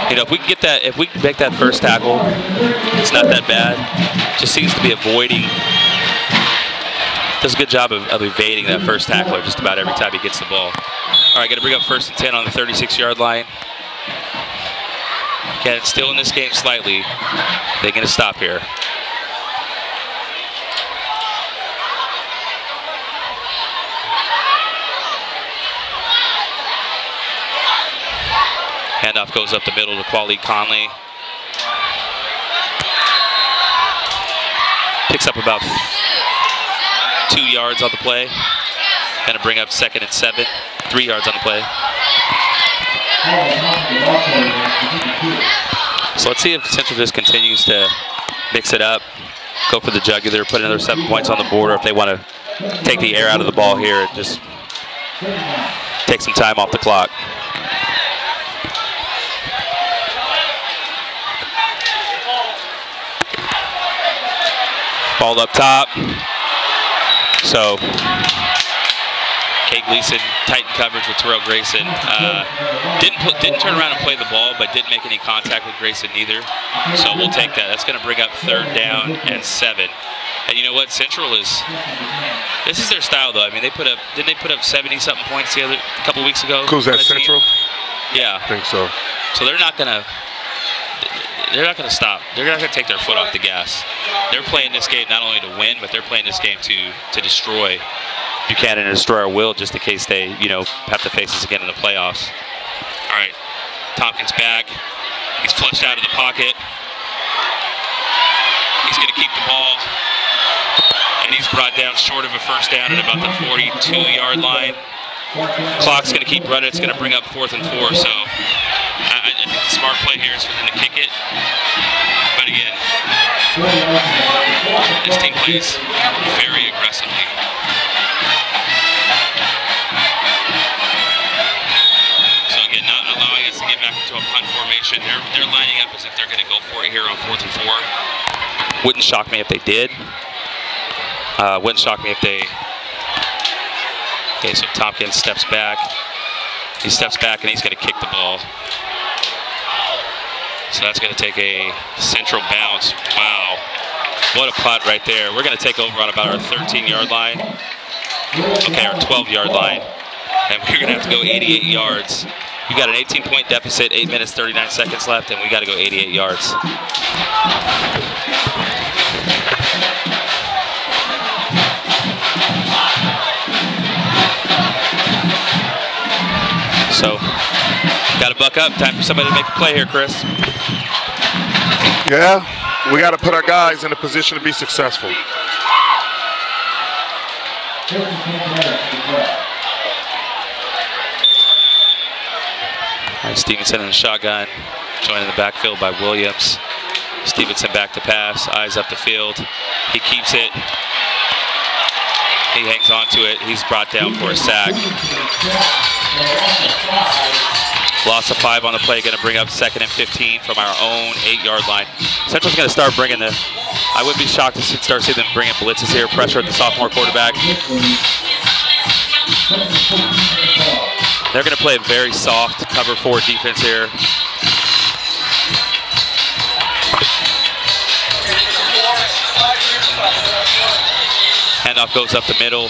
D: You know, if we can get that, if we can make that first tackle, it's not that bad. Just seems to be avoiding. Does a good job of evading that first tackler just about every time he gets the ball. All right, going to bring up 1st and 10 on the 36-yard line. Again, it's still in this game slightly. They're going to stop here. Handoff goes up the middle to Quali Conley. Picks up about 2 yards on the play. Going to bring up 2nd and 7. 3 yards on the play. So let's see if Central just continues to mix it up, go for the jugular, put another 7 points on the board, or if they want to take the air out of the ball here and just take some time off the clock. Ball up top. So Kate Gleason tighten coverage with Terrell Grayson. Didn't turn around and play the ball, but didn't make any contact with Grayson either. So we'll take that. That's going to bring up 3rd down and 7. And you know what? Central this is their style though. I mean, didn't they put up 70-something points a couple weeks ago?
E: Who's that, Central?
D: Yeah.
E: I think so.
D: So they're not gonna stop. They're not gonna take their foot off the gas. They're playing this game not only to win, but they're playing this game to destroy Buchanan and destroy our will, just in case they, have to face us again in the playoffs. All right, Tompkins back. He's flushed out of the pocket. He's gonna keep the ball, and he's brought down short of a 1st down at about the 42-yard line. Clock's gonna keep running. It's gonna bring up 4th and 4. So I think the smart play here is for them to kick it. But again, this team plays very aggressively. So again, not allowing us to get back into a punt formation. They're lining up as if they're going to go for it here on 4th and 4. Wouldn't shock me if they did. Wouldn't shock me if they... Okay, so Tompkins steps back. He steps back and he's going to kick the ball. So that's going to take a Central bounce. Wow. What a punt right there. We're going to take over on about our 13-yard line. Okay, our 12-yard line. And we're going to have to go 88 yards. We got an 18-point deficit, 8 minutes, 39 seconds left, and we got to go 88 yards. So, got to buck up. Time for somebody to make a play here, Chris.
E: Yeah, we got to put our guys in a position to be successful.
D: All right, Stevenson in the shotgun, joined in the backfield by Williams. Stevenson back to pass, eyes up the field. He keeps it. He hangs on to it. He's brought down for a sack. Loss of 5 on the play, going to bring up 2nd and 15 from our own 8-yard line. Central's going to start bringing the, I wouldn't be shocked to start seeing them bringing blitzes here, pressure at the sophomore quarterback. They're going to play a very soft cover 4 defense here. Handoff goes up the middle.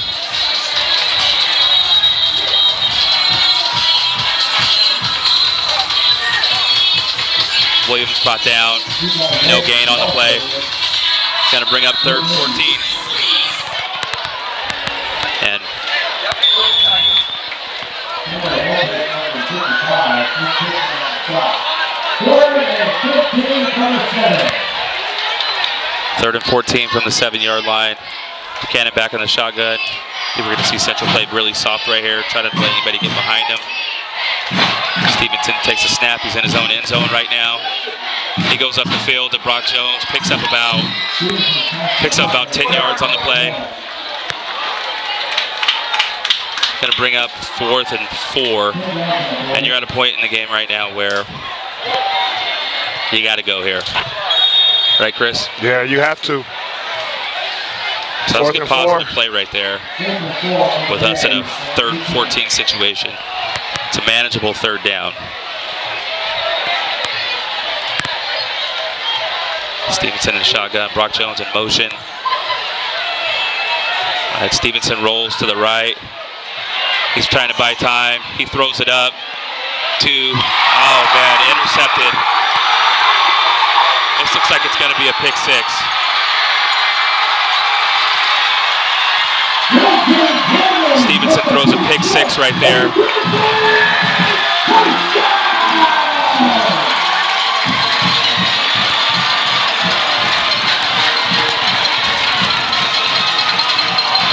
D: Williams brought down, no gain on the play. Going to bring up 3rd and 14. And 3rd and 14 from the 7-yard line. Buchanan back on the shotgun. I think we're going to see Central play really soft right here, try not to let anybody get behind him. Stevenson takes a snap. He's in his own end zone right now. He goes up the field to Brock Jones, picks up about 10 yards on the play. Going to bring up 4th and 4, and you're at a point in the game right now where you got to go here, right, Chris?
E: Yeah, you have to.
D: So that's a good positive play right there with us in a 3rd and 14 situation. It's a manageable 3rd down. Stevenson in the shotgun, Brock Jones in motion. All right, Stevenson rolls to the right. He's trying to buy time. He throws it up to, oh man, intercepted. This looks like it's going to be a pick 6. Stevenson throws a pick 6 right there.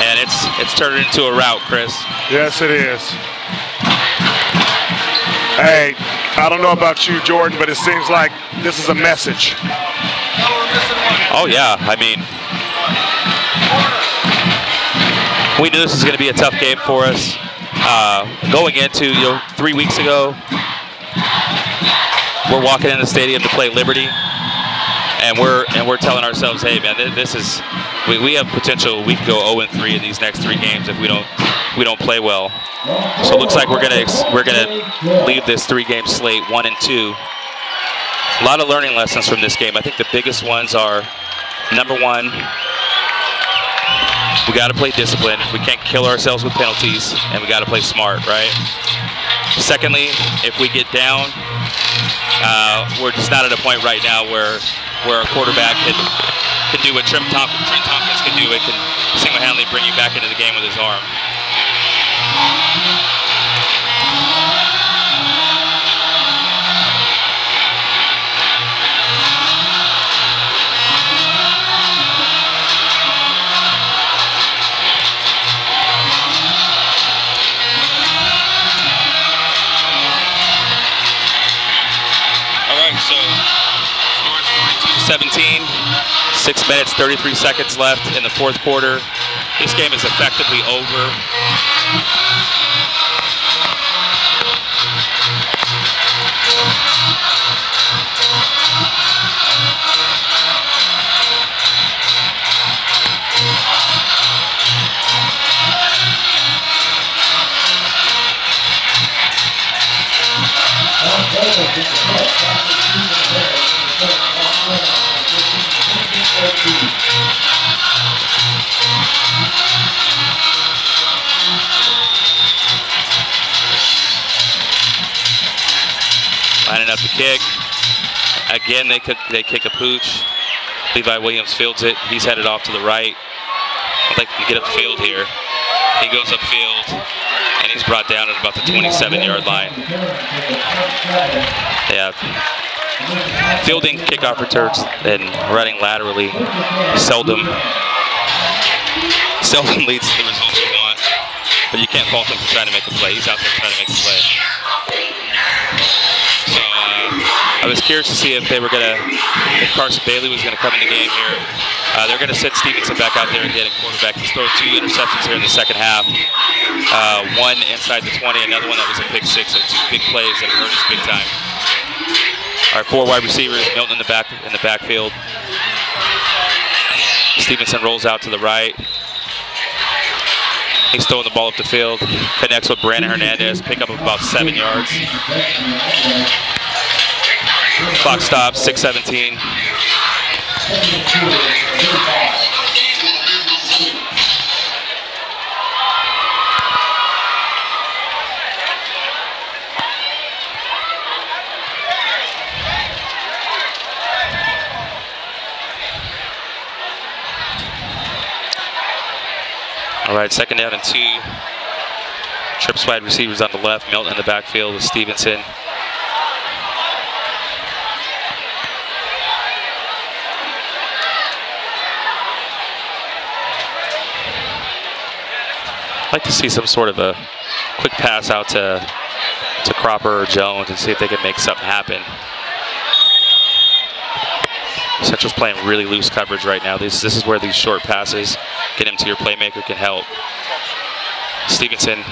D: And it's turned into a rout, Chris.
E: Yes, it is. Hey, I don't know about you, Jordan, but it seems like this is a message.
D: Oh yeah, I mean, we knew this was going to be a tough game for us. Going into 3 weeks ago, we're walking in the stadium to play Liberty, and we're telling ourselves, hey man, this is we have potential. We could go 0-3 in these next 3 games if we don't play well. So it looks like we're gonna leave this 3-game slate 1-2. A lot of learning lessons from this game. I think the biggest ones are, number 1, we got to play discipline. We can't kill ourselves with penalties, and we got to play smart, right? Secondly, if we get down, we're just not at a point right now where a quarterback can do what Trent Tompkins can do. It can single-handedly bring you back into the game with his arm. So, score is 42-17. 6 minutes, 33 seconds left in the 4th quarter. This game is effectively over. Lining up the kick. Again, they kick a pooch. Levi Williams fields it. He's headed off to the right. I'd like to get upfield here. He goes upfield, and he's brought down at about the 27-yard line. Yeah. Fielding kickoff returns and running laterally seldom leads to the results you want, but you can't fault him for trying to make a play. He's out there trying to make a play. So I was curious to see if Carson Bailey was going to come in the game here. They're going to send Stevenson back out there again at quarterback. He's thrown 2 interceptions here in the second half. One inside the 20, another one that was a pick 6, so 2 big plays that hurt us big time. Our 4 wide receivers, Milton in the backfield. Stevenson rolls out to the right. He's throwing the ball up the field. Connects with Brandon Hernandez. Pick up about 7 yards. Clock stops. 6:17. All right, 2nd down and 2. Trips wide receivers on the left. Milton in the backfield with Stevenson. I'd like to see some sort of a quick pass out to Cropper or Jones and see if they can make something happen. Central's playing really loose coverage right now. This is where these short passes, get him to your playmaker, can help. Stevenson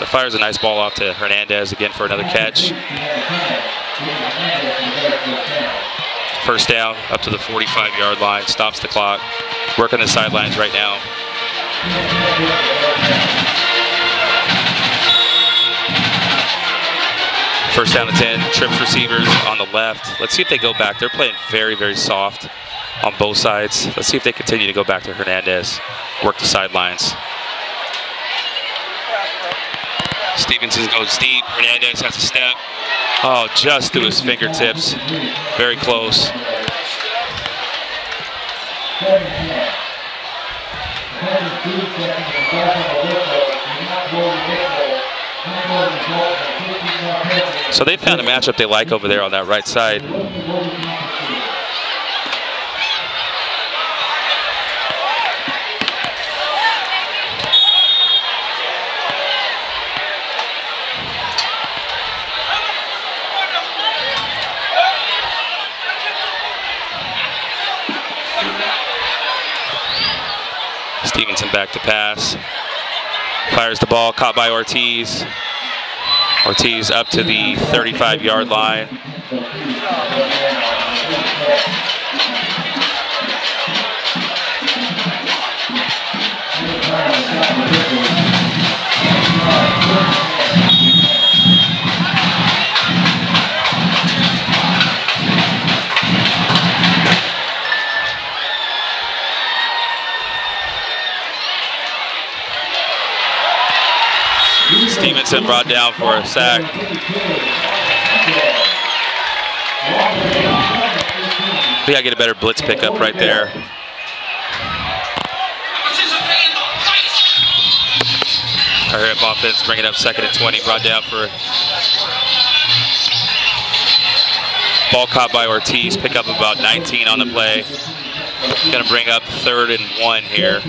D: fires a nice ball off to Hernandez again for another catch. First down up to the 45-yard line, stops the clock. Working the sidelines right now. First down and 10, trips receivers on the left. Let's see if they go back. They're playing very, very soft on both sides. Let's see if they continue to go back to Hernandez, work the sidelines. Stevenson goes deep. Hernandez has a step. Oh, just through his fingertips. Very close. So they found a matchup they like over there on that right side. Stevenson back to pass. Fires the ball, caught by Ortiz. Ortiz up to the 35-yard line. Stevenson brought down for a sack. We gotta get a better blitz pickup right there. Hurry up offense, bring it up 2nd and 20, brought down for ball caught by Ortiz, pick up about 19 on the play. Gonna bring up 3rd and 1 here.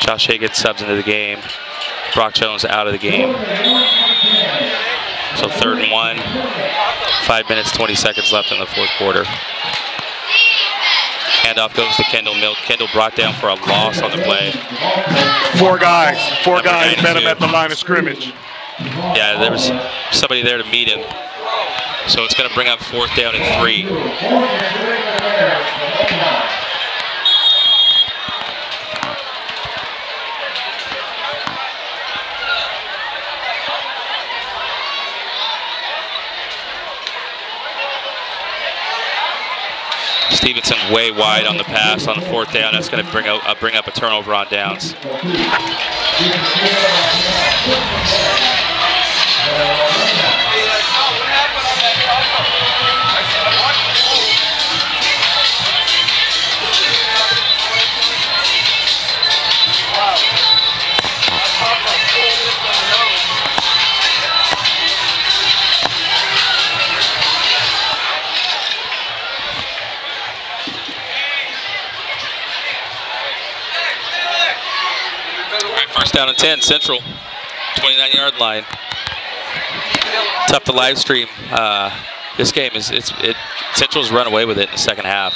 D: Josh Higgins subs into the game. Brock Jones out of the game. So 3rd and 1. 5 minutes, 20 seconds left in the 4th quarter. Handoff goes to Kendall Milk. Kendall brought down for a loss on the play.
E: Four guys met him at the line of scrimmage.
D: Yeah, there was somebody there to meet him. So it's going to bring up 4th down and 3. Stevenson way wide on the pass on the 4th down. That's going to bring up a turnover on downs. First down and 10, Central, 29-yard line. Tough to live stream. This game Central's run away with it in the 2nd half.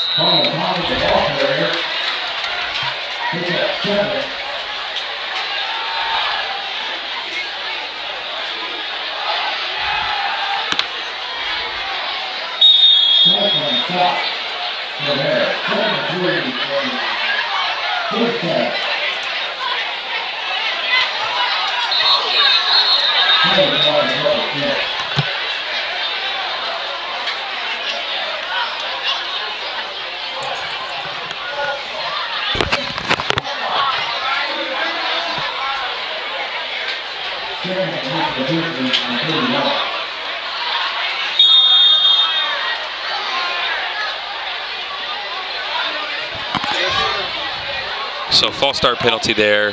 D: So false start penalty there.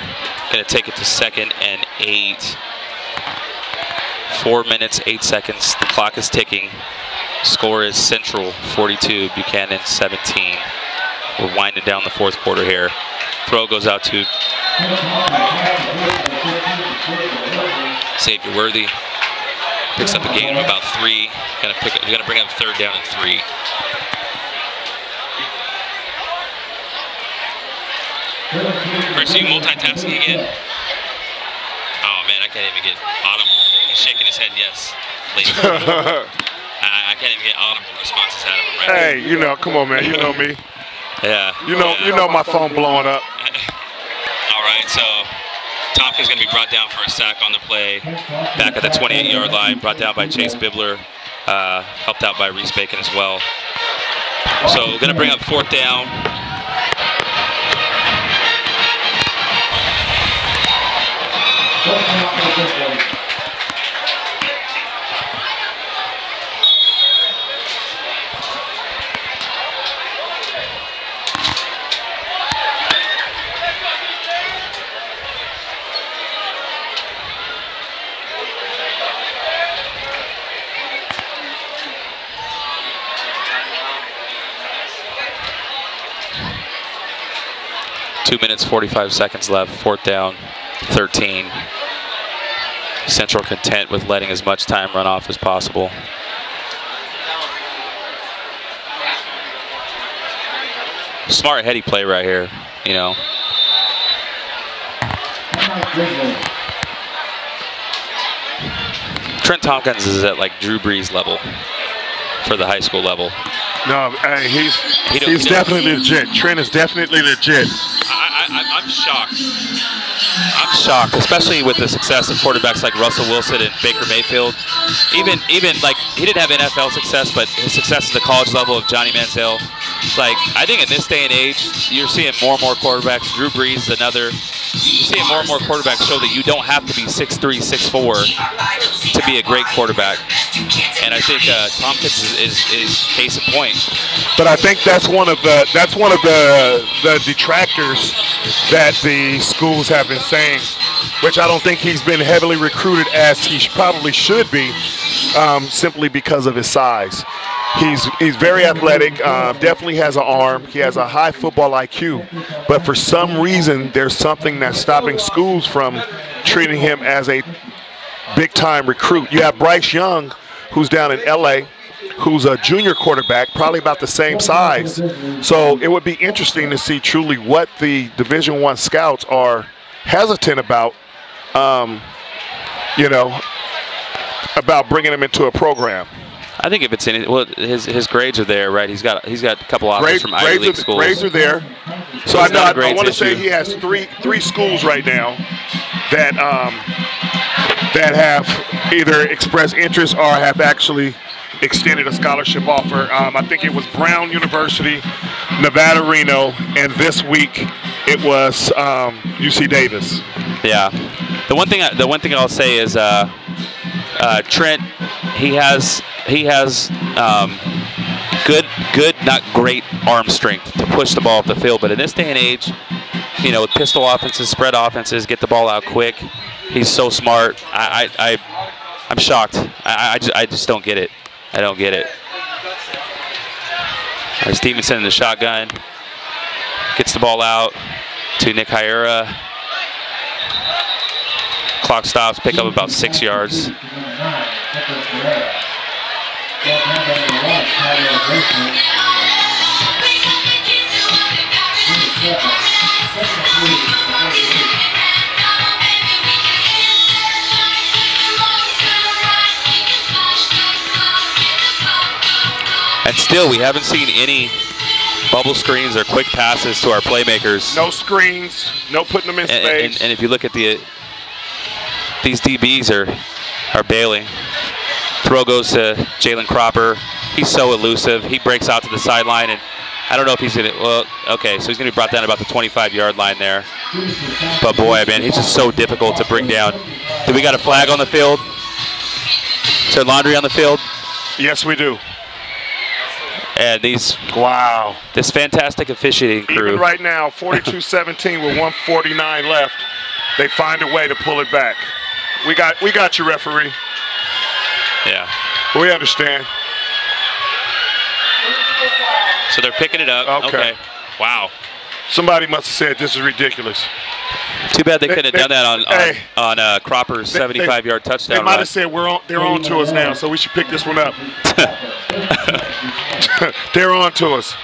D: Going to take it to 2nd and 8. 4 minutes, 8 seconds. The clock is ticking. Score is Central 42, Buchanan 17. We're winding down the fourth quarter here. Throw goes out to Xavier Worthy. Picks up a gain of about 3. Gonna bring up third down and 3. Chris, are you multitasking again? Oh man, I can't even get audible. He's shaking his head yes. I can't even get audible responses out of him right now.
E: Hey, you know, come on, man. You know me.
D: Yeah.
E: You know my phone blowing up.
D: All right, so Tompkins going to be brought down for a sack on the play. Back at the 28-yard line, brought down by Chase Bibler, helped out by Reese Bacon as well. So going to bring up fourth down. Two minutes, 45 seconds left, fourth down, 13. Central content with letting as much time run off as possible. Smart, heady play right here, you know. Trent Tompkins is at like Drew Brees level for the high school level.
E: No, hey, he's definitely legit. Trent is definitely legit.
D: I'm shocked. I'm shocked, especially with the success of quarterbacks like Russell Wilson and Baker Mayfield. Even like he didn't have NFL success, but his success at the college level of Johnny Manziel. Like I think in this day and age, you're seeing more and more quarterbacks. Drew Brees, another. You're seeing more and more quarterbacks show that you don't have to be 6'3", 6'4" to be a great quarterback. And I think Tompkins is case in point.
E: But I think that's one of the detractors that the schools have been saying, which I don't think he's been heavily recruited as he probably should be, simply because of his size. He's very athletic, definitely has an arm. He has a high football IQ, but for some reason there's something that's stopping schools from treating him as a big-time recruit. You have Bryce Young, who's down in LA, who's a junior quarterback, probably about the same size. So it would be interesting to see truly what the Division I scouts are hesitant about, you know, about bringing him into a program.
D: I think if it's in, well, his grades are there, right? He's got a couple offers from Ivy League schools.
E: Grades are there. So I want to say he has three schools right now that that have either expressed interest or have actually extended a scholarship offer. I think it was Brown University, Nevada Reno, and this week it was UC Davis.
D: Yeah. The one thing I'll say is Trent, he has good, not great arm strength to push the ball up the field. But in this day and age, you know, with pistol offenses, spread offenses, get the ball out quick. He's so smart. I'm shocked. I just don't get it. I don't get it. All right, Stevenson in the shotgun. Gets the ball out to Nick Hyura. Clock stops, pick up about 6 yards. And still, we haven't seen any bubble screens or quick passes to our playmakers.
E: No screens, no putting them in space.
D: And if you look at these DBs are bailing. Throw goes to Jalen Cropper. He's so elusive. He breaks out to the sideline, and I don't know if he's going to, well, okay, so he's going to be brought down about the 25-yard line there. But boy, man, he's just so difficult to bring down. Do we got a flag on the field? Is there laundry on the field?
E: Yes, we do.
D: And
E: wow,
D: this fantastic officiating crew.
E: Even right now, 42-17 with 1:49 left, they find a way to pull it back. We got you, referee.
D: Yeah.
E: We understand.
D: So they're picking it up. Okay. Wow.
E: Somebody must have said this is ridiculous.
D: Too bad they couldn't have done that on Cropper's 75-yard touchdown.
E: They might have said they're on to us now, so we should pick this one up. They're on to us.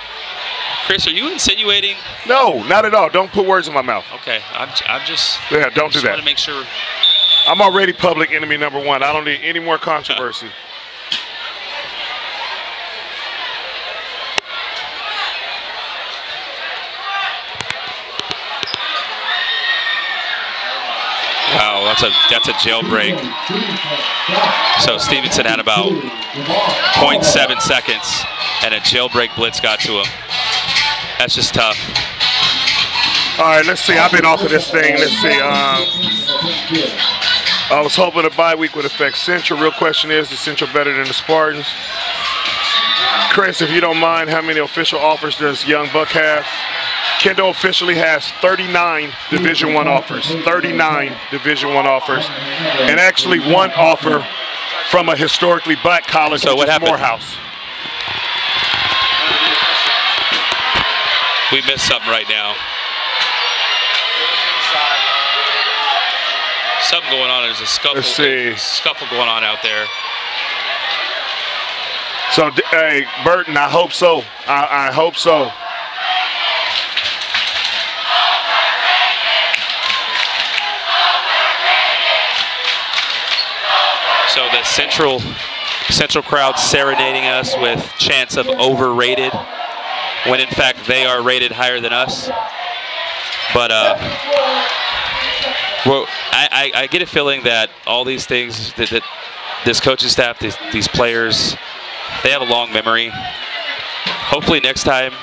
D: Chris, are you insinuating?
E: No, not at all. Don't put words in my mouth.
D: Okay, I'm just.
E: Yeah, don't do that.
D: I want to make sure.
E: I'm already public enemy number one. I don't need any more controversy.
D: Wow, that's a jailbreak. So Stevenson had about 0.7 seconds, and a jailbreak blitz got to him. That's just tough.
E: All right, let's see. I've been off of this thing. Let's see. I was hoping a bye week would affect Central. Real question is Central better than the Spartans? Chris, if you don't mind, how many official offers does Young Buck have? Kendall officially has 39 Division I offers. 39 Division I offers. And actually one offer from a historically black college,
D: so
E: which
D: what
E: is
D: happened?
E: Morehouse.
D: We missed something right now. Something going on. There's a scuffle going on out there.
E: So, hey, Burton, I hope so. I hope so.
D: So the Central crowd serenading us with chants of overrated, when in fact they are rated higher than us. But well, I get a feeling that all these things, that this coaching staff, these players, they have a long memory. Hopefully next time,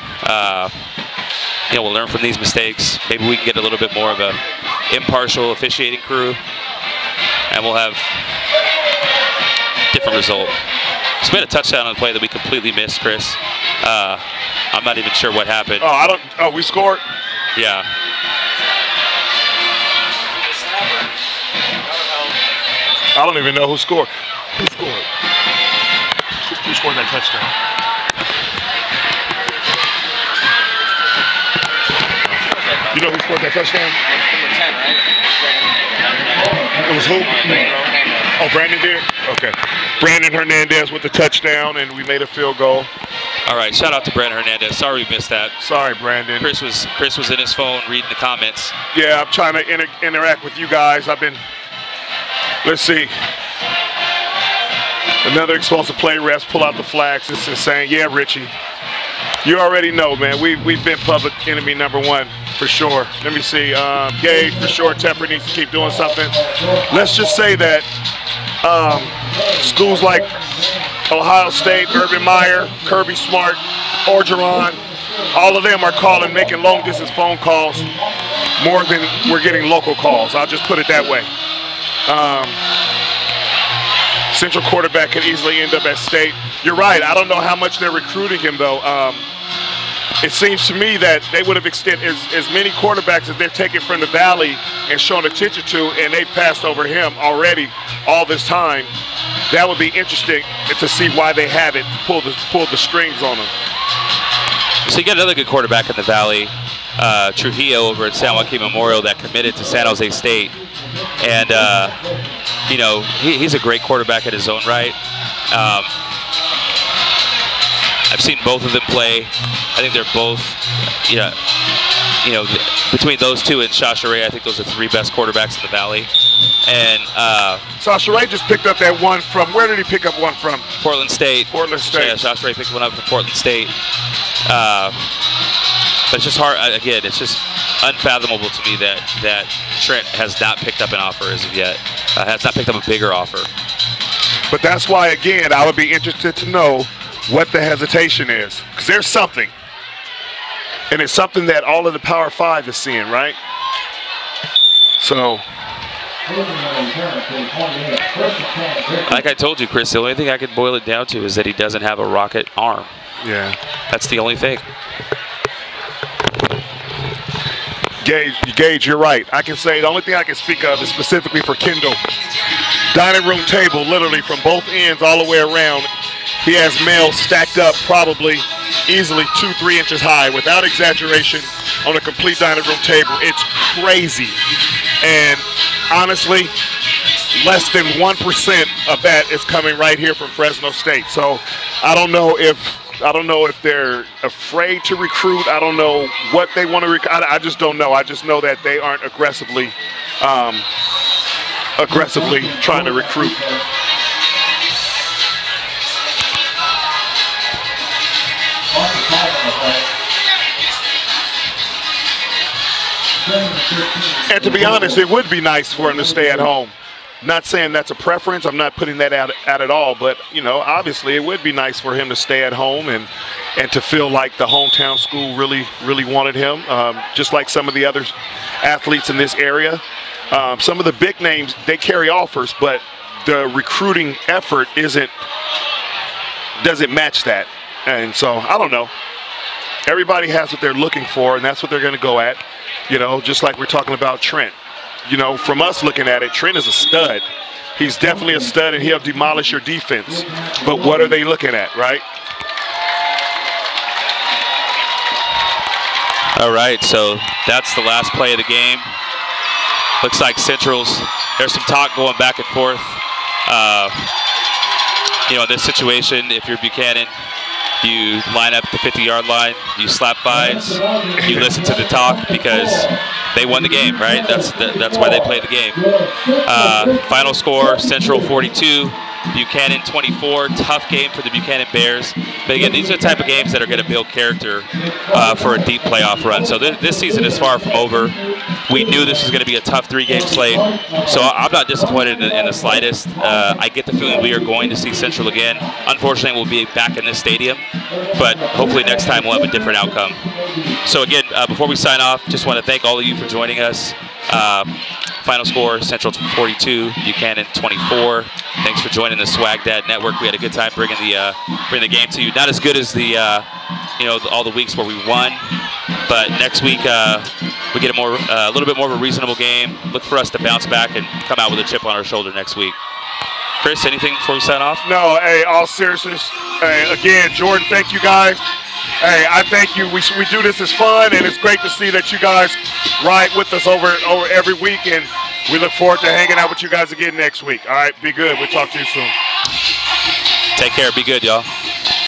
D: we'll learn from these mistakes. Maybe we can get a little bit more of a impartial officiating crew, and we'll have different result. So we had a touchdown on the play that we completely missed, Chris. I'm not even sure what happened.
E: We scored?
D: Yeah.
E: I don't even know who scored. Who scored? Who scored that touchdown? You know who scored that touchdown? Number 10, right? It was who? Oh, Brandon did? Okay. Brandon Hernandez with the touchdown, and we made a field goal.
D: All right, shout out to Brandon Hernandez. Sorry we missed that.
E: Sorry, Brandon.
D: Chris was in his phone reading the comments.
E: Yeah, I'm trying to interact with you guys. Let's see. Another explosive play, refs pull out the flags. It's insane. Yeah, Richie. You already know, man. We've been public enemy number one for sure. Let me see. Gage for sure. Tepper needs to keep doing something. Let's just say that schools like Ohio State, Urban Meyer, Kirby Smart, Orgeron, all of them are making long distance phone calls more than we're getting local calls. I'll just put it that way. Central quarterback could easily end up at State. You're right. I don't know how much they're recruiting him, though. It seems to me that they would have extended as many quarterbacks as they're taking from the Valley and shown attention to, and they've passed over him already all this time. That would be interesting to see why they haven't pulled the strings on him.
D: So you got another good quarterback in the Valley, Trujillo over at San Joaquin Memorial, that committed to San Jose State. And, he's a great quarterback in his own right. I've seen both of them play. I think they're both, between those two and Sasha Ray, I think those are the three best quarterbacks in the Valley. And
E: Sasha Ray just picked up that one from, where did he pick up one from?
D: Portland State.
E: Portland State.
D: Yeah, Sasha Ray picked one up from Portland State. But it's just hard, again, it's just unfathomable to me that Trent has not picked up an offer as of yet, has not picked up a bigger offer.
E: But that's why, again, I would be interested to know what the hesitation is, because there's something. And it's something that all of the Power Five is seeing, right? So.
D: Like I told you, Chris, the only thing I can boil it down to is that he doesn't have a rocket arm.
E: Yeah.
D: That's the only thing.
E: Gage, you're right. I can say the only thing I can speak of is specifically for Kendall. Dining room table, literally from both ends all the way around. he has males stacked up probably easily 2-3 inches high, without exaggeration, on a complete dining room table. It's crazy. And honestly, less than 1% of that is coming right here from Fresno State. So I don't know if they're afraid to recruit. I don't know what they want to recruit. I just don't know. I just know that they aren't aggressively trying to recruit. And to be honest, it would be nice for him to stay at home. Not saying that's a preference. I'm not putting that out at all. But, you know, obviously it would be nice for him to stay at home and to feel like the hometown school really wanted him, just like some of the other athletes in this area. Some of the big names, they carry offers, but the recruiting effort doesn't match that. And so, I don't know. Everybody has what they're looking for, and that's what they're going to go at. You know, just like we're talking about Trent. You know, from us looking at it, Trent is a stud. He's definitely a stud, and he'll demolish your defense. But what are they looking at, right?
D: All right, so that's the last play of the game. Looks like Central's, there's some talk going back and forth. You know, in this situation, if you're Buchanan, you line up the 50-yard line, you slap fives, you listen to the talk because they won the game, right? That's why they play the game. Final score, Central 42, Buchanan 24. Tough game for the Buchanan Bears. But again, these are the type of games that are going to build character for a deep playoff run. So this season is far from over. We knew this was going to be a tough 3-game slate. So I'm not disappointed in the slightest. I get the feeling we are going to see Central again. Unfortunately, we'll be back in this stadium. But hopefully next time we'll have a different outcome. So again, before we sign off, just want to thank all of you for joining us. Final score, Central 42, Buchanan 24. Thanks for joining the Swag Dad Network. We had a good time bringing the game to you. Not as good as the all the weeks where we won, but next week we get a little bit more of a reasonable game. Look for us to bounce back and come out with a chip on our shoulder next week. Chris, anything before we sign off?
E: No, hey, all seriousness. Hey, again, Jordan, thank you guys. Hey, I thank you. We do this as fun, and it's great to see that you guys ride with us over every week, and we look forward to hanging out with you guys again next week. All right, be good. We'll talk to you soon.
D: Take care. Be good, y'all.